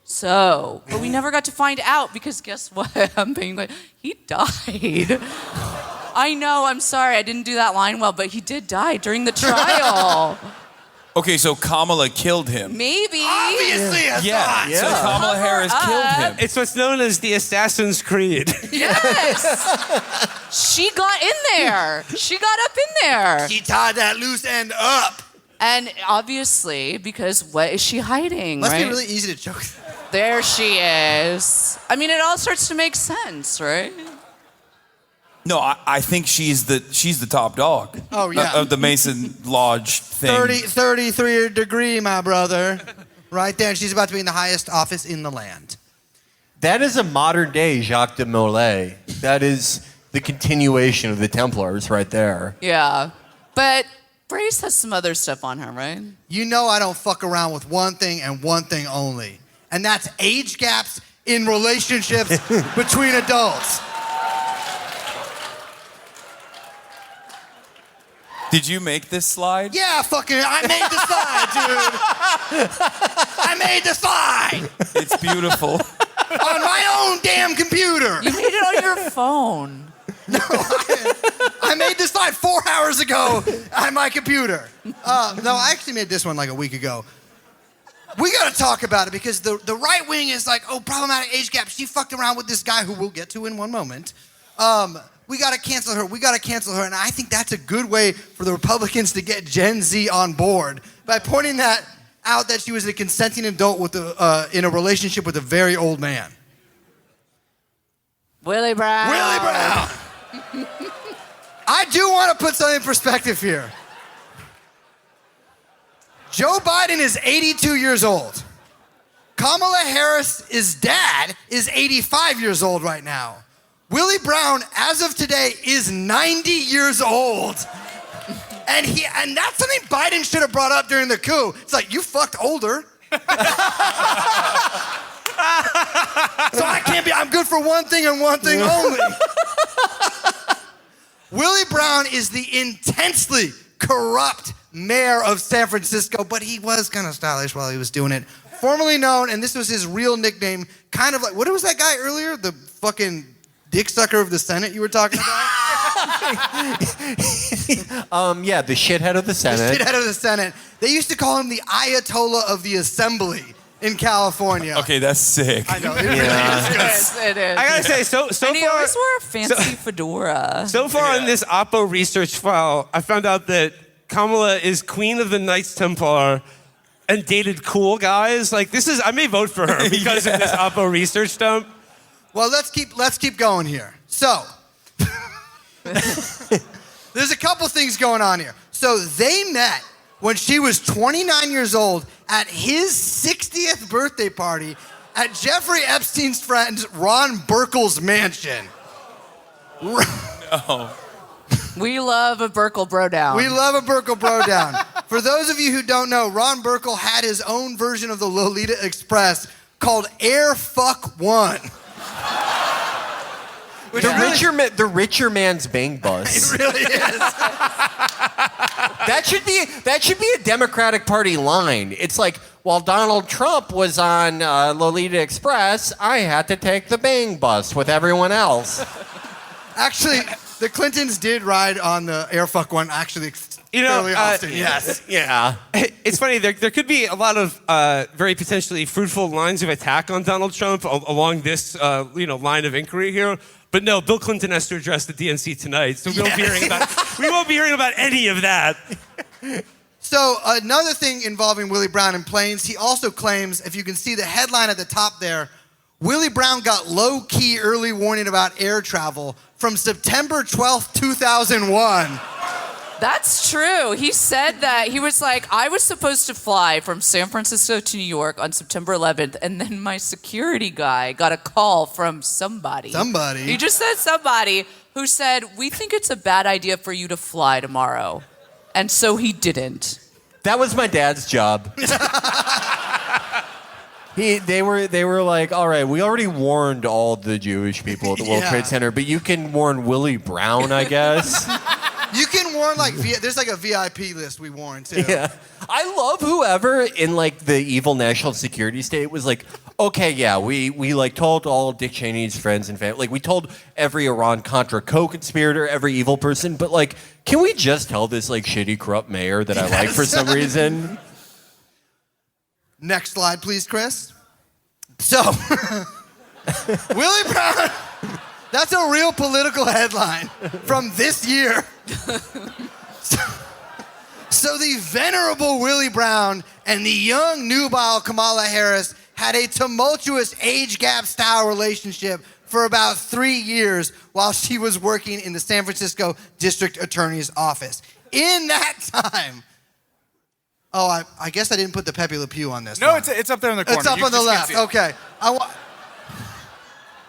So, but we never got to find out because guess what? I'm being like, he died. I know, I'm sorry, I didn't do that line well, but he did die during the trial. Okay, so Kamala killed him. Maybe. Obviously, Yeah. So Kamala Harris killed him. It's what's known as the Assassin's Creed. Yes. She got in there. She got up in there. She tied that loose end up. And obviously, because what is she hiding, Must right? be really easy to choke. There she is. I mean, it all starts to make sense, right? No, I think she's the top dog. Oh, yeah. Of the Mason Lodge thing. 33 degree, my brother. Right there. She's about to be in the highest office in the land. That is a modern day Jacques de Molay. That is the continuation of the Templars right there. Yeah. But Brace has some other stuff on her, right? You know I don't fuck around with one thing and one thing only. And that's age gaps in relationships between adults. Did you make this slide? Yeah, I made the slide, dude. I made the slide. It's beautiful. On my own damn computer. You made it on your phone. No, I made this slide 4 hours ago on my computer. No, I actually made this one like a week ago. We got to talk about it because the right wing is like, oh, problematic age gap. She fucked around with this guy who we'll get to in one moment. We got to cancel her. We got to cancel her. And I think that's a good way for the Republicans to get Gen Z on board by pointing that out that she was a consenting adult with in a relationship with a very old man. Willie Brown. Willie Brown. I do want to put something in perspective here. Joe Biden is 82 years old. Kamala Harris' dad is 85 years old right now. Willie Brown, as of today, is 90 years old. And that's something Biden should have brought up during the coup. It's like, you fucked older. So I'm good for one thing and one thing only. Willie Brown is the intensely corrupt mayor of San Francisco, but he was kind of stylish while he was doing it formerly known, and this was his real nickname, kind of like, what was that guy earlier? The fucking dick sucker of the Senate you were talking about? Yeah, the shithead of the Senate. The shithead of the Senate. They used to call him the Ayatollah of the Assembly in California. Okay, that's sick. I know, it really is good. It is. I gotta say, so And he far, always wore a fancy fedora. so far in this oppo research file, I found out that Kamala is queen of the Knights Templar and dated cool guys. Like I may vote for her because of this oppo research dump. Well, let's keep going here. So, there's a couple things going on here. So they met when she was 29 years old at his 60th birthday party at Jeffrey Epstein's friend Ron Burkle's mansion. No. We love a Burkle bro down. We love a Burkle bro down. For those of you who don't know, Ron Burkle had his own version of the Lolita Express called Air Fuck One. The richer man's bang bus. It really is. That should be a Democratic Party line. It's like, while Donald Trump was on Lolita Express, I had to take the bang bus with everyone else. Actually, the Clintons did ride on the Air Fuck One fairly often. Yes. Yeah. It's funny, there could be a lot of very potentially fruitful lines of attack on Donald Trump along this line of inquiry here. But no, Bill Clinton has to address the DNC tonight, so we won't be hearing about any of that. So another thing involving Willie Brown in planes, he also claims, if you can see the headline at the top there, Willie Brown got low-key early warning about air travel from September 12th, 2001. That's true. He said that. He was like, I was supposed to fly from San Francisco to New York on September 11th, and then my security guy got a call from somebody. Somebody? He just said somebody who said, we think it's a bad idea for you to fly tomorrow. And so he didn't. That was my dad's job. They were like, all right, we already warned all the Jewish people at the World Trade Center, but you can warn Willie Brown, I guess. You can warn, there's like a VIP list we warn, too. Yeah. I love whoever in, the evil national security state was like, okay, yeah, we told all Dick Cheney's friends and family. We told every Iran-Contra co-conspirator, every evil person, but, can we just tell this, shitty, corrupt mayor that I like for some reason? Next slide, please, Chris. So, Willie Brown, that's a real political headline from this year. So the venerable Willie Brown and the young nubile Kamala Harris had a tumultuous age gap style relationship for about 3 years while she was working in the San Francisco District Attorney's Office. In that time, I guess I didn't put the Pepe Le Pew on this. No, one. it's up there in the corner. It's up You on the just can't left. see it. Okay.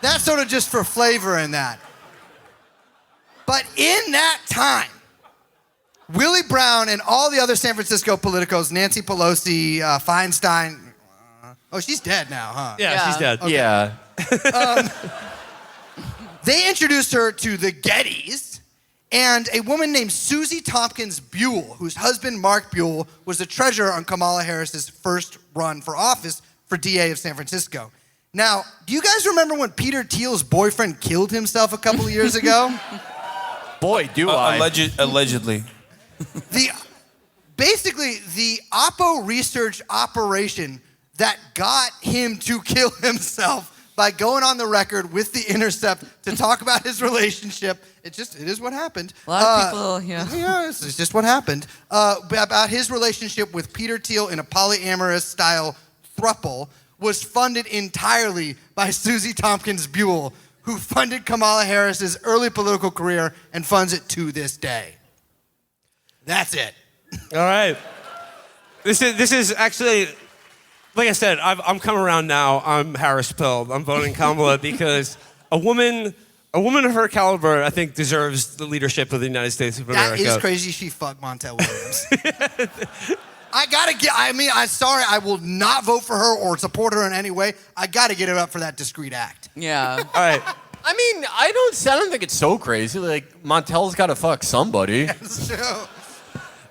That's sort of just for flavor in that. But in that time, Willie Brown and all the other San Francisco politicos, Nancy Pelosi, Feinstein, she's dead now, huh? Yeah, she's dead. Okay. Yeah. They introduced her to the Gettys and a woman named Susie Tompkins Buell, whose husband, Mark Buell, was the treasurer on Kamala Harris's first run for office for DA of San Francisco. Now, do you guys remember when Peter Thiel's boyfriend killed himself a couple of years ago? Boy, do I. Allegedly. Basically, the oppo research operation that got him to kill himself by going on the record with The Intercept to talk about his relationship. It is what happened. A lot of people, yeah. Yeah, it's just what happened. About his relationship with Peter Thiel in a polyamorous style throuple was funded entirely by Susie Tompkins Buell, who funded Kamala Harris's early political career and funds it to this day. That's it. All right. This is actually, like I said, I'm coming around now. I'm Harris-pilled. I'm voting Kamala because a woman of her caliber, I think, deserves the leadership of the United States of America. That is crazy. She fucked Montel Williams. I'm sorry. I will not vote for her or support her in any way. I got to get her up for that discreet act. Yeah. All right. I don't think it's so crazy. Montel's got to fuck somebody. That's true.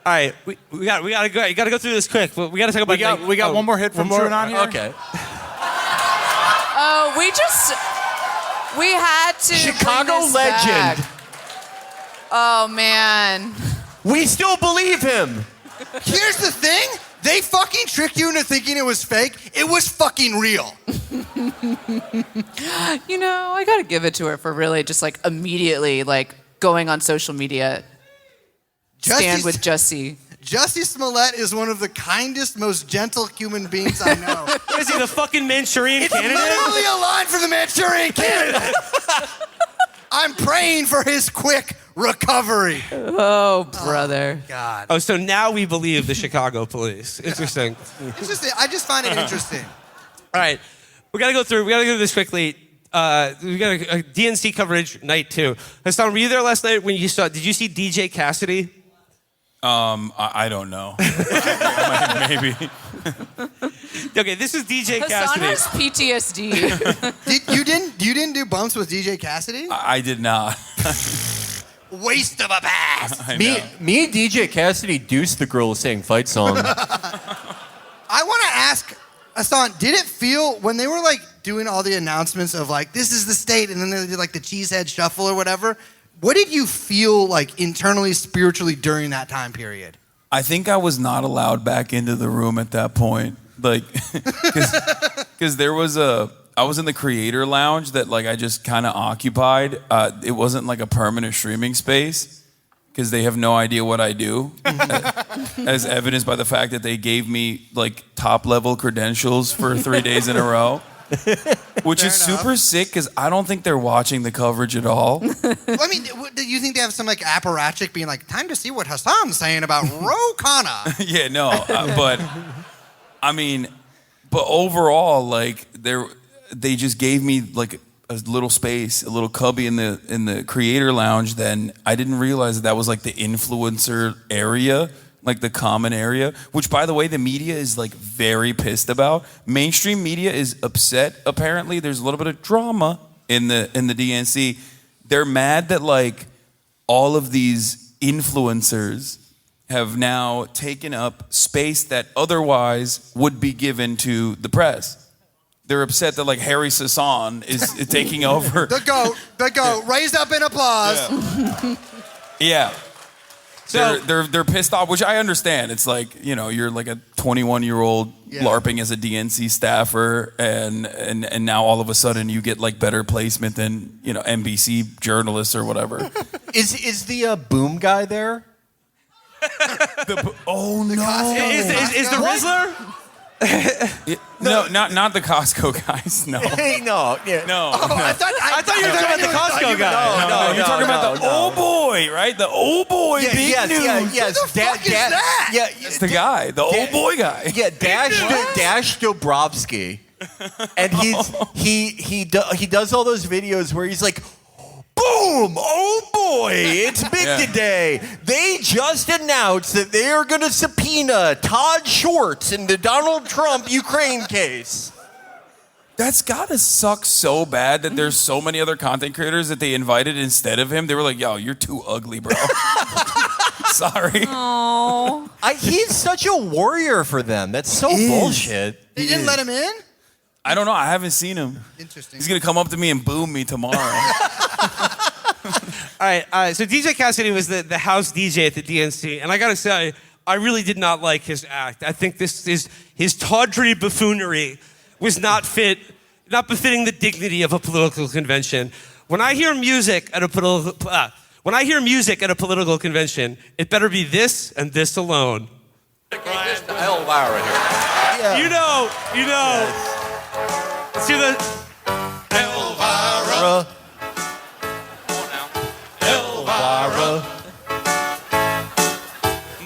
right, we gotta go. You gotta go through this quick. But we gotta talk about. We got one more hit from TrueAnon here. Okay. Oh, we had to. Chicago bring this legend. back. Oh man. We still believe him. Here's the thing. They fucking tricked you into thinking it was fake. It was fucking real. You know, I gotta give it to her for really just like immediately like going on social media. Stand with Jussie. Jussie Smollett is one of the kindest, most gentle human beings I know. Is he the fucking Manchurian It's candidate? literally a line for the Manchurian candidate. I'm praying for his quick recovery. Oh, brother. God. Oh, so now we believe the Chicago police. Interesting. Interesting. I just find it interesting. All right, we gotta go through this quickly. We got a DNC coverage night 2. Hassan, were you there last night when you saw? Did you see DJ Cassidy? I don't know. Maybe. Okay, this is DJ Hassan Cassidy. has PTSD. You didn't do bumps with DJ Cassidy? I did not. Waste of a pass. Me and DJ Cassidy deuced the girl saying fight song. I want to ask, Hassan, did it feel when they were like doing all the announcements of like, this is the state, and then they did like the cheesehead shuffle or whatever, what did you feel like internally, spiritually during that time period? I think I was not allowed back into the room at that point. Like, because I was in the creator lounge that like I just kind of occupied. It wasn't like a permanent streaming space because they have no idea what I do, as evidenced by the fact that they gave me like top level credentials for 3 days in a row. Which Fair is enough. super sick because I don't think they're watching the coverage at all. I mean, do you think they have some like apparatchik being like, time to see what Hassan's saying about Ro Khanna? Yeah, no, but I mean, but overall, like they just gave me like a little space, a little cubby in the creator lounge. Then I didn't realize that was like the influencer area, like the common area. Which, by the way, the media is like very pissed about. Mainstream media is upset. Apparently, there's a little bit of drama in the DNC. They're mad that like all of these influencers have now taken up space that otherwise would be given to the press. They're upset that like Harry Sasson is taking over. The goat, raised up in applause. Yeah. So they're pissed off, which I understand. It's like, you know, you're like a 21-year-old LARPing as a DNC staffer, and now all of a sudden you get like better placement than, you know, NBC journalists or whatever. Is the boom guy there? Oh no! Is the Rizzler? No, not the Costco guys. No. Hey, no. Yeah. No. I thought you were talking about the Costco guy. No, you're talking about the old boy, right? The old boy big news. Yes. Who the fuck is that? Yeah, It's the guy, the old boy guy. Yeah, Dash Dobrovsky, and he does all those videos where he's like, boom, oh boy, it's big today. They just announced that they are going to subpoena Todd Schwartz in the Donald Trump Ukraine case. That's gotta suck so bad that there's so many other content creators that they invited instead of him. They were like, yo, you're too ugly, bro. Sorry. Oh. He's such a warrior for them. That's so bullshit. They didn't let him in? I don't know. I haven't seen him. Interesting. He's gonna come up to me and boom me tomorrow. All right, so DJ Cassidy was the house DJ at the DNC, and I gotta say, I really did not like his act. I think his tawdry buffoonery was not befitting the dignity of a political convention. When I hear music at a political convention, it better be this and this alone. Elvira here. Yeah. You know. Let's do the Elvira. Elvira.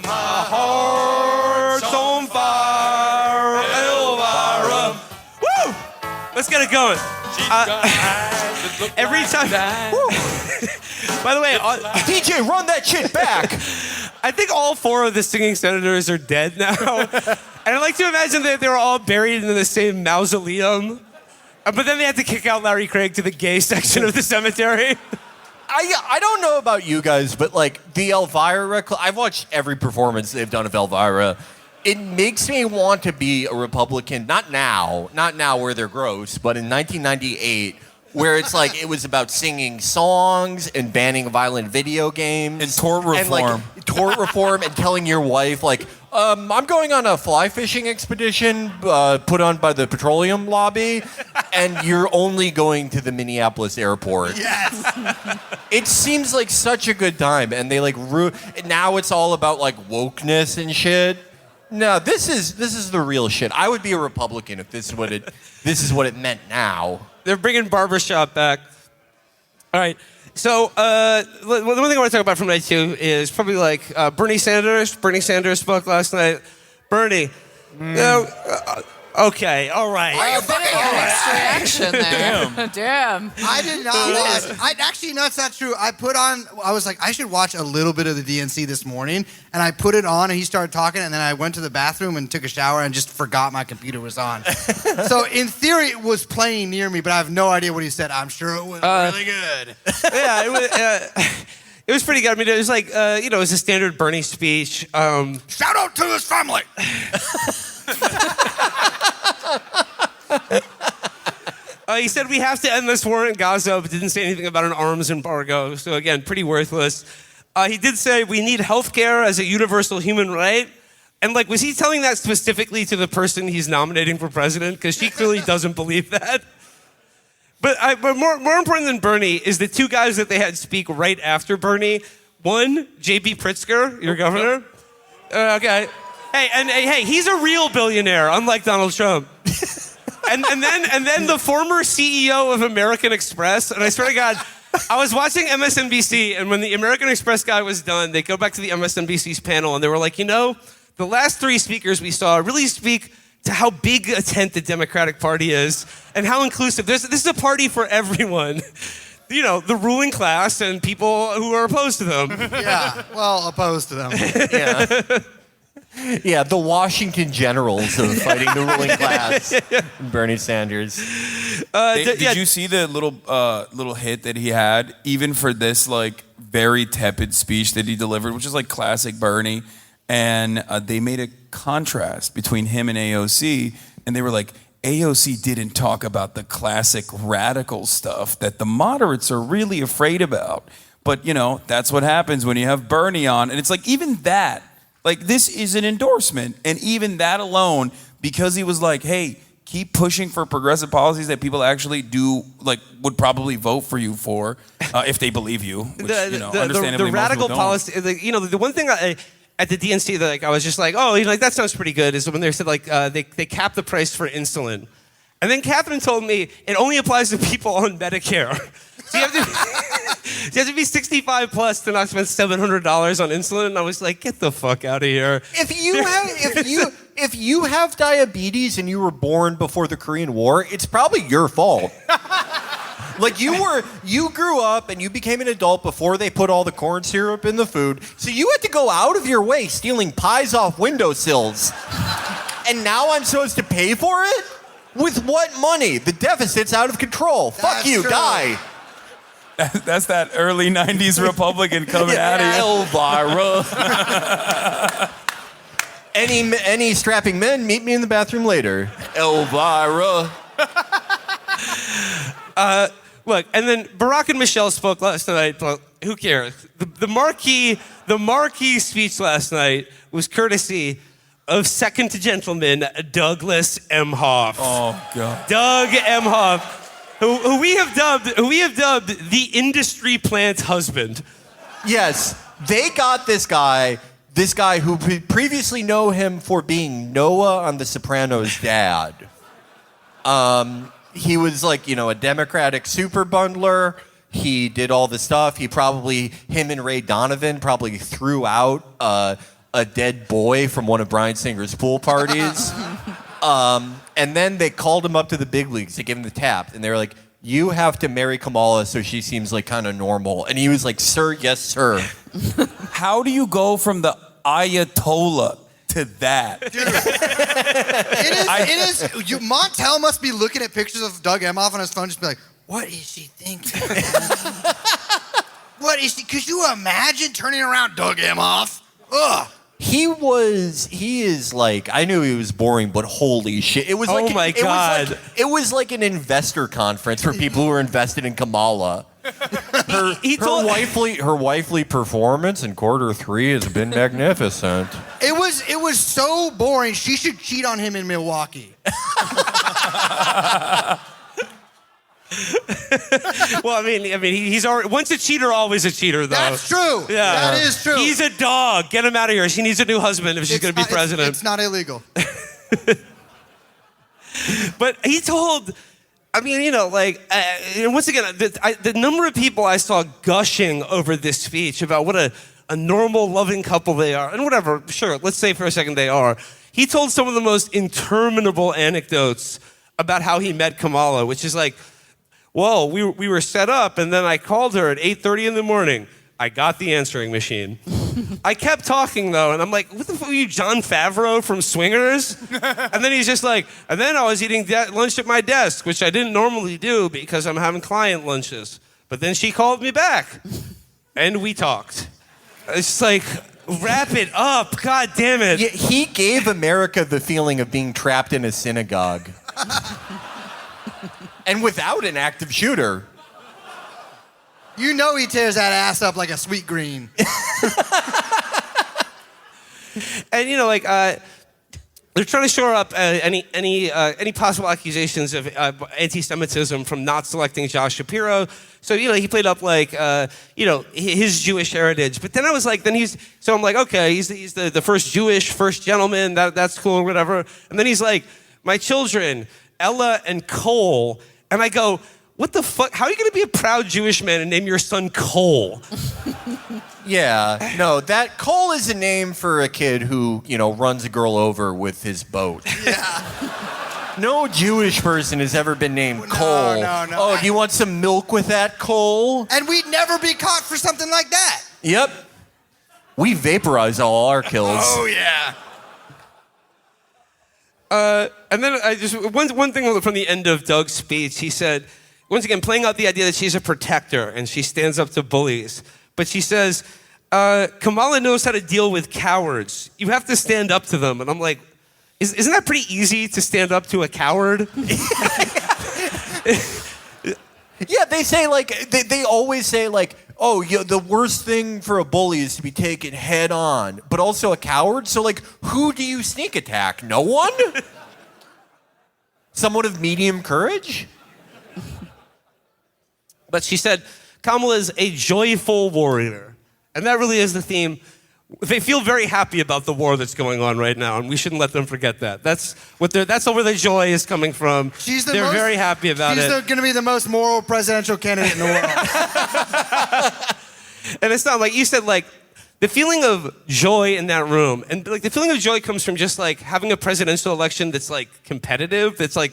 My heart's on fire, Elvira. Woo! Let's get it going. Every time. By the way, DJ, run that shit back. I think all 4 of the singing senators are dead now. And I like to imagine that they were all buried in the same mausoleum. But then they had to kick out Larry Craig to the gay section of the cemetery. I don't know about you guys, but like the Elvira, I've watched every performance they've done of Elvira. It makes me want to be a Republican, not now where they're gross, but in 1998, where it's like it was about singing songs and banning violent video games. And tort reform. And telling your wife, like, I'm going on a fly fishing expedition put on by the petroleum lobby, and you're only going to the Minneapolis airport. Yes. It seems like such a good time, and they like now it's all about like wokeness and shit. No, this is the real shit. I would be a Republican if this is what it meant now. They're bringing barbershop back. All right. So the one thing I want to talk about from night 2 is probably like Bernie Sanders. Bernie Sanders spoke last night. Bernie. Okay, all right. Reaction there. Damn. I did not watch. Actually, no, it's not true. I was like, I should watch a little bit of the DNC this morning, and I put it on, and he started talking, and then I went to the bathroom and took a shower and just forgot my computer was on. So in theory, it was playing near me, but I have no idea what he said. I'm sure it was really good. Yeah, it was. It was pretty good. I mean, it was like, it was a standard Bernie speech. Shout out to his family. He said we have to end this war in Gaza, but didn't say anything about an arms embargo. So again, pretty worthless. He did say we need healthcare as a universal human right. And like, was he telling that specifically to the person he's nominating for president? Because she clearly doesn't believe that. But more important than Bernie is the 2 guys that they had speak right after Bernie. One, J.B. Pritzker, your governor. Okay. Hey, he's a real billionaire, unlike Donald Trump. and then the former CEO of American Express. And I swear to God, I was watching MSNBC, and when the American Express guy was done, they go back to the MSNBC's panel, and they were like, the last 3 speakers we saw really speak to how big a tent the Democratic Party is and how inclusive. This is a party for everyone. The ruling class and people who are opposed to them. Yeah, well, opposed to them. Yeah. Yeah, the Washington Generals of fighting the ruling class. Bernie Sanders. Did you see the little hit that he had, even for this like very tepid speech that he delivered, which is like classic Bernie? And they made a contrast between him and AOC, and they were like, AOC didn't talk about the classic radical stuff that the moderates are really afraid about. But, that's what happens when you have Bernie on. And it's like, even that, like, this is an endorsement. And even that alone, because he was like, hey, keep pushing for progressive policies that people actually do, like, would probably vote for you for, if they believe you. Which, understandably, the radical most people policy, the one thing at the DNC that I was just like, that sounds pretty good, is when they said like they capped the price for insulin. And then Catherine told me it only applies to people on Medicare. So you have to be 65 plus to not spend $700 on insulin. And I was like, get the fuck out of here. If you have diabetes and you were born before the Korean War, it's probably your fault. Like you grew up and you became an adult before they put all the corn syrup in the food. So you had to go out of your way stealing pies off windowsills. And now I'm supposed to pay for it? With what money? The deficit's out of control. Fuck you, true. die. That's that early 90s Republican coming out of you. Elvira. Any strapping men, meet me in the bathroom later. Elvira. Look, and then Barack and Michelle spoke last night, but who cares? The marquee speech last night was courtesy of second gentleman Douglas Emhoff. Oh God. Doug Emhoff, who we have dubbed the industry plant husband. Yes, they got this guy who previously know him for being Noah on The Sopranos' dad. He was like, a Democratic super bundler. He did all the stuff. Him and Ray Donovan probably threw out a dead boy from one of Bryan Singer's pool parties. And then they called him up to the big leagues. They gave him the tap. And they were like, you have to marry Kamala so she seems like kind of normal. And he was like, sir, yes, sir. How do you go from the Ayatollah to that? Dude, it is. Montel must be looking at pictures of Doug Emhoff on his phone, just be like, "What is she thinking?" What is he? Could you imagine turning around Doug Emhoff? Ugh. He is like, I knew he was boring, but holy shit. It was like, oh my God. It was like an investor conference for people who are invested in Kamala. Her wifely performance in Q3 has been magnificent. It was so boring. She should cheat on him in Milwaukee. Well, I mean, he's already once a cheater, always a cheater, though. That's true. Yeah, that is true. He's a dog. Get him out of here. She needs a new husband if she's going to be president. It's not illegal. But he told. I mean, you know, like, and once again, the number of people I saw gushing over this speech about what a normal, loving couple they are, and whatever. Sure, let's say for a second they are. He told some of the most interminable anecdotes about how he met Kamala, which is like. Whoa, we were set up, and then I called her at 8:30 in the morning. I got the answering machine. I kept talking, though, and I'm like, what the fuck are you, John Favreau from Swingers? And then he's just like, and then I was eating lunch at my desk, which I didn't normally do because I'm having client lunches. But then she called me back, and we talked. It's just like, wrap it up, God damn it. Yeah, he gave America the feeling of being trapped in a synagogue. And without an active shooter. You know he tears that ass up like a sweet green. And, you know, like, they're trying to shore up any possible accusations of anti-Semitism from not selecting Josh Shapiro. So, you know, he played up, like, you know, his Jewish heritage. But then I was like, I'm like, okay, he's the first Jewish, first gentleman. That's cool, whatever. And then he's like, my children, Ella and Cole. And I go, what the fuck? How are you going to be a proud Jewish man and name your son Cole? Yeah, no, that Cole is a name for a kid who, you know, runs a girl over with his boat. Yeah. No Jewish person has ever been named Cole. No. Oh, do you want some milk with that, Cole? And we'd never be caught for something like that. Yep. We vaporize all our kills. Oh, yeah. And then one thing from the end of Doug's speech, he said, once again, playing out the idea that she's a protector and she stands up to bullies. But she says, Kamala knows how to deal with cowards. You have to stand up to them. And I'm like, isn't that pretty easy to stand up to a coward? Yeah, they say, like, they always say, like, oh, the worst thing for a bully is to be taken head on, but also a coward. So, like, who do you sneak attack? No one? Someone of medium courage? But she said, Kamala is a joyful warrior. And that really is the theme. They feel very happy about the war that's going on right now, and we shouldn't let them forget that. That's where the joy is coming from. They're very happy about it. She's going to be the most moral presidential candidate in the world. And it's not like you said, like, the feeling of joy in that room, and like the feeling of joy comes from just like having a presidential election that's like competitive, that's like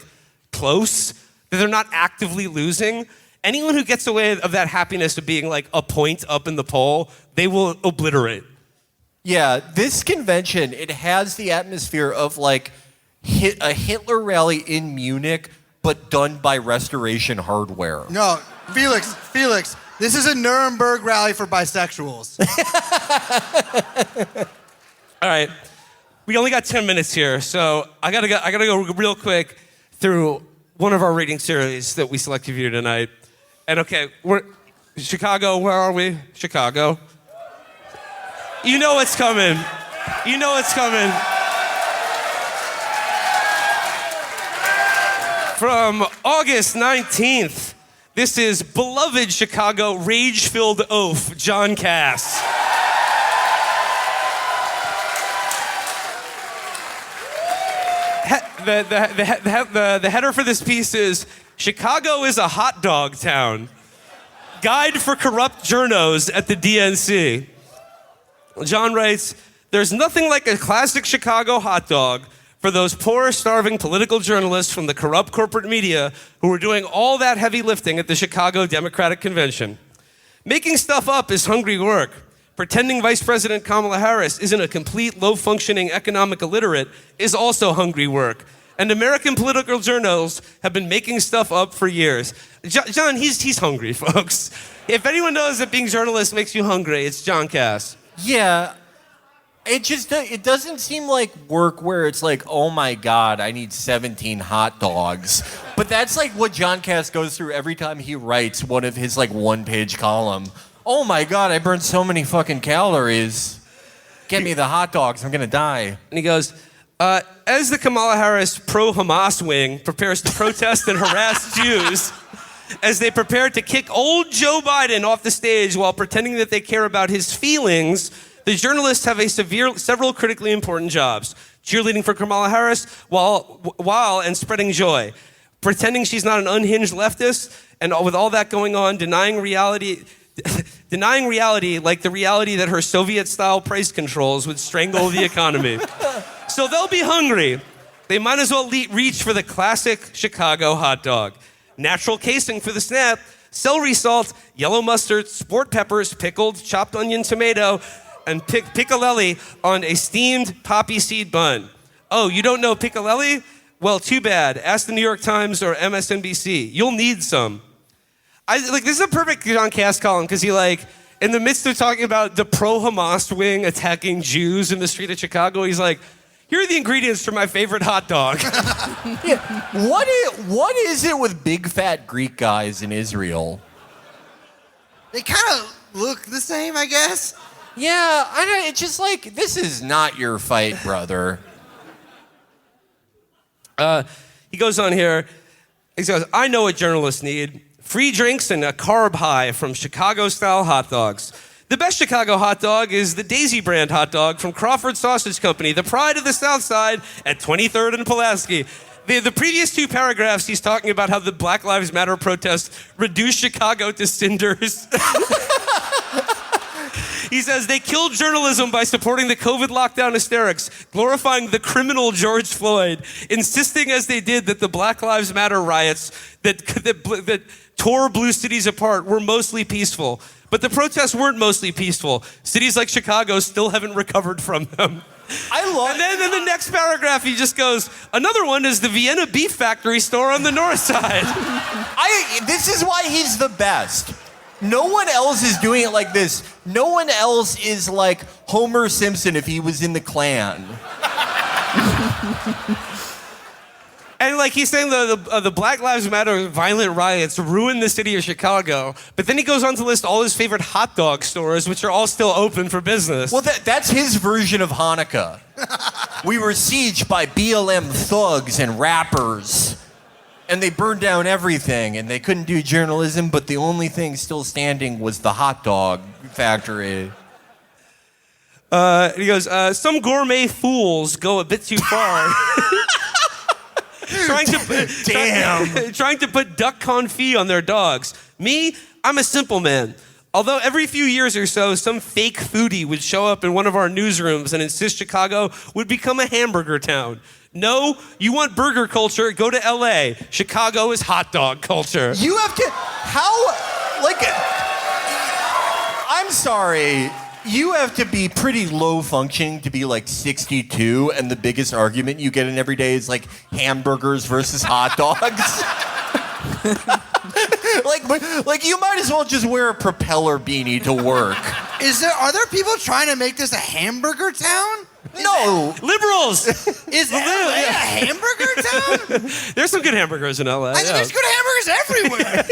close, that they're not actively losing. Anyone who gets away of that happiness of being like a point up in the poll, they will obliterate. Yeah, this convention, it has the atmosphere of like a Hitler rally in Munich, but done by Restoration Hardware. No, Felix, this is a Nuremberg rally for bisexuals. All right, we only got 10 minutes here, so I gotta go real quick through one of our rating series that we selected for you tonight. And okay, we're Chicago. Where are we? Chicago. You know what's coming. You know what's coming. From August 19th, this is beloved Chicago rage-filled oaf, John Kass. The header for this piece is, Chicago is a hot dog town. Guide for corrupt journos at the DNC. John writes, there's nothing like a classic Chicago hot dog for those poor, starving political journalists from the corrupt corporate media who were doing all that heavy lifting at the Chicago Democratic Convention. Making stuff up is hungry work. Pretending Vice President Kamala Harris isn't a complete, low-functioning economic illiterate is also hungry work. And American political journals have been making stuff up for years. John, he's hungry, folks. If anyone knows that being journalist makes you hungry, it's John Kass. Yeah. It doesn't seem like work where it's like, oh my God, I need 17 hot dogs. But that's like what John Kass goes through every time he writes one of his like one-page column. Oh my God, I burned so many fucking calories. Get me the hot dogs, I'm gonna die. And he goes, as the Kamala Harris pro-Hamas wing prepares to protest and harass Jews, as they prepare to kick old Joe Biden off the stage while pretending that they care about his feelings, the journalists have several critically important jobs. Cheerleading for Kamala Harris while and spreading joy. Pretending she's not an unhinged leftist, and with all that going on, denying reality like the reality that her Soviet-style price controls would strangle the economy. So they'll be hungry. They might as well reach for the classic Chicago hot dog. Natural casing for the snap, celery salt, yellow mustard, sport peppers, pickled, chopped onion, tomato, and piccalilli on a steamed poppy seed bun. Oh, you don't know piccalilli? Well, too bad. Ask the New York Times or MSNBC. You'll need some. This is a perfect John Kass column because he in the midst of talking about the pro-Hamas wing attacking Jews in the street of Chicago, he's like, here are the ingredients for my favorite hot dog. Yeah. What is it with big fat Greek guys in Israel? They kind of look the same, I guess. Yeah, I know. It's just like, this is not your fight, brother. He goes on here. He says, I know what journalists need. Free drinks and a carb high from Chicago-style hot dogs. The best Chicago hot dog is the Daisy brand hot dog from Crawford Sausage Company, the pride of the South Side at 23rd and Pulaski. The previous two paragraphs, he's talking about how the Black Lives Matter protests reduced Chicago to cinders. He says they killed journalism by supporting the COVID lockdown hysterics, glorifying the criminal George Floyd, insisting as they did that the Black Lives Matter riots that tore blue cities apart were mostly peaceful. But the protests weren't mostly peaceful. Cities like Chicago still haven't recovered from them. And then in the next paragraph, he just goes, another one is the Vienna Beef Factory store on the north side. This is why he's the best. No one else is doing it like this. No one else is like Homer Simpson if he was in the Klan. And he's saying the Black Lives Matter violent riots ruined the city of Chicago. But then he goes on to list all his favorite hot dog stores, which are all still open for business. Well, that's his version of Hanukkah. We were sieged by BLM thugs and rappers. And they burned down everything, and they couldn't do journalism, but the only thing still standing was the hot dog factory. He goes, some gourmet fools go a bit too far. trying to put duck confit on their dogs. Me, I'm a simple man. Although every few years or so, some fake foodie would show up in one of our newsrooms and insist Chicago would become a hamburger town. No, you want burger culture, go to LA. Chicago is hot dog culture. You have to, I'm sorry, you have to be pretty low functioning to be 62, and the biggest argument you get in every day is hamburgers versus hot dogs. You might as well just wear a propeller beanie to work. Are there people trying to make this a hamburger town? No. Liberals. Is LA a hamburger town? There's some good hamburgers in LA. There's good hamburgers everywhere.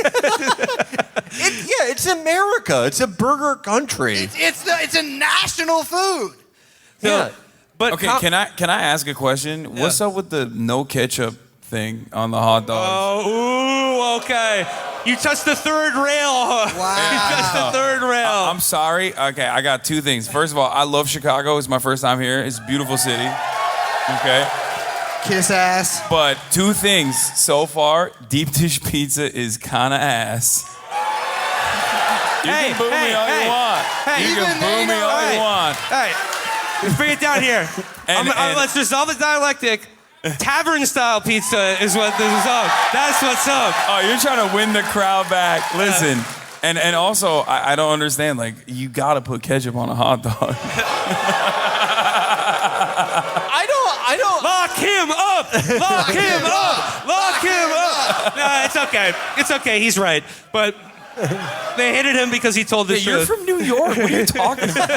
It's America. It's a burger country. It's a national food. Yeah. But okay, can I ask a question? Yeah. What's up with the no ketchup thing on the hot dogs? Oh, okay. You touched the third rail. Wow. You touched the third rail. I'm sorry. Okay, I got two things. First of all, I love Chicago. It's my first time here. It's a beautiful city. Okay. Kiss ass. But two things so far. Deep dish pizza is kind of ass. You can boo me all you want. You can boo me all you want. Hey, let's bring it down here. Let's resolve the dialectic. Tavern-style pizza is what this is up. That's what's up. Oh, you're trying to win the crowd back. Listen, and also, I don't understand. You gotta put ketchup on a hot dog. I don't. Lock him up. Lock him up! Lock him up! No, it's okay. It's okay. He's right. But they hated him because he told the truth. You're from New York. What are you talking about?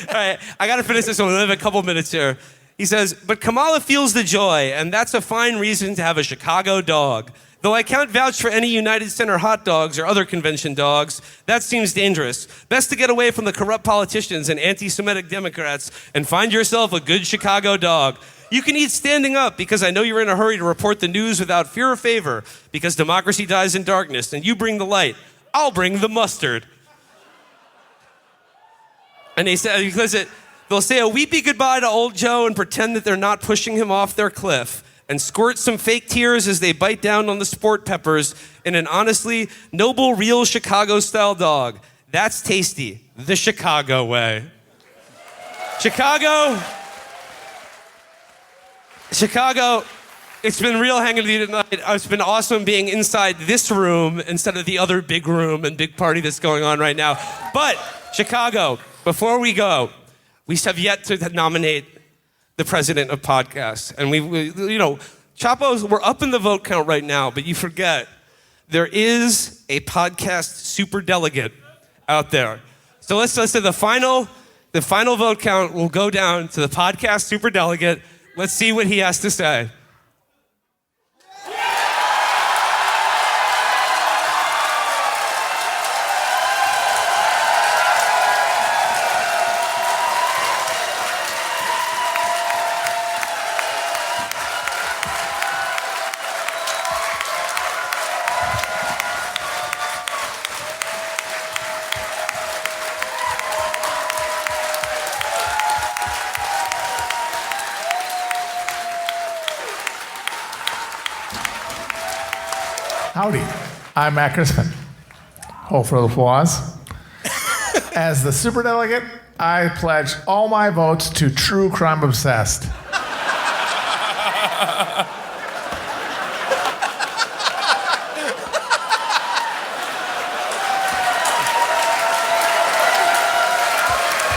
All right, I got to finish this one. We have a couple minutes here. He says, but Kamala feels the joy, and that's a fine reason to have a Chicago dog. Though I can't vouch for any United Center hot dogs or other convention dogs, that seems dangerous. Best to get away from the corrupt politicians and anti-Semitic Democrats and find yourself a good Chicago dog. You can eat standing up because I know you're in a hurry to report the news without fear or favor because democracy dies in darkness and you bring the light. I'll bring the mustard. And they said, because they'll say a weepy goodbye to old Joe and pretend that they're not pushing him off their cliff and squirt some fake tears as they bite down on the sport peppers in an honestly noble, real Chicago-style dog. That's tasty. The Chicago way. Chicago, it's been real hanging with you tonight. It's been awesome being inside this room instead of the other big room and big party that's going on right now. But Chicago, before we go, we have yet to nominate the president of podcasts. And we Chapo's, we're up in the vote count right now, but you forget, there is a podcast super delegate out there. So let's say the final vote count will go down to the podcast super delegate. Let's see what he has to say. Howdy, I'm Matt Crispin. Hold for the applause. As the superdelegate, I pledge all my votes to True Crime Obsessed.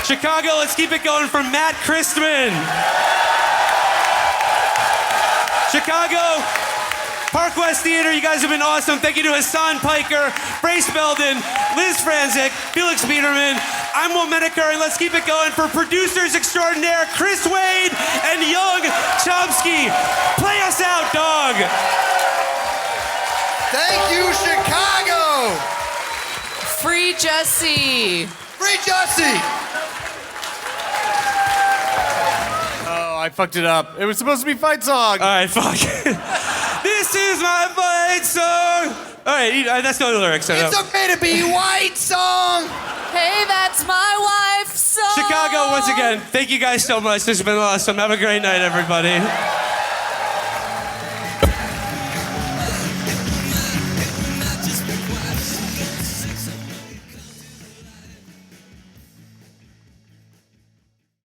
Chicago, let's keep it going for Matt Christman. Chicago, Park West Theater, you guys have been awesome. Thank you to Hassan Piker, Brace Belden, Liz Franzik, Felix Biederman. I'm Will Menaker, and let's keep it going for producers extraordinaire Chris Wade and Young Chomsky. Play us out, dog. Thank you, Chicago. Free Jesse. Free Jesse. Oh, I fucked it up. It was supposed to be fight song. All right, fuck it. This is my fight song. All right, that's not the lyrics. It's okay to be white song. Hey, that's my wife's song. Chicago, once again, thank you guys so much. This has been awesome. Have a great night, everybody.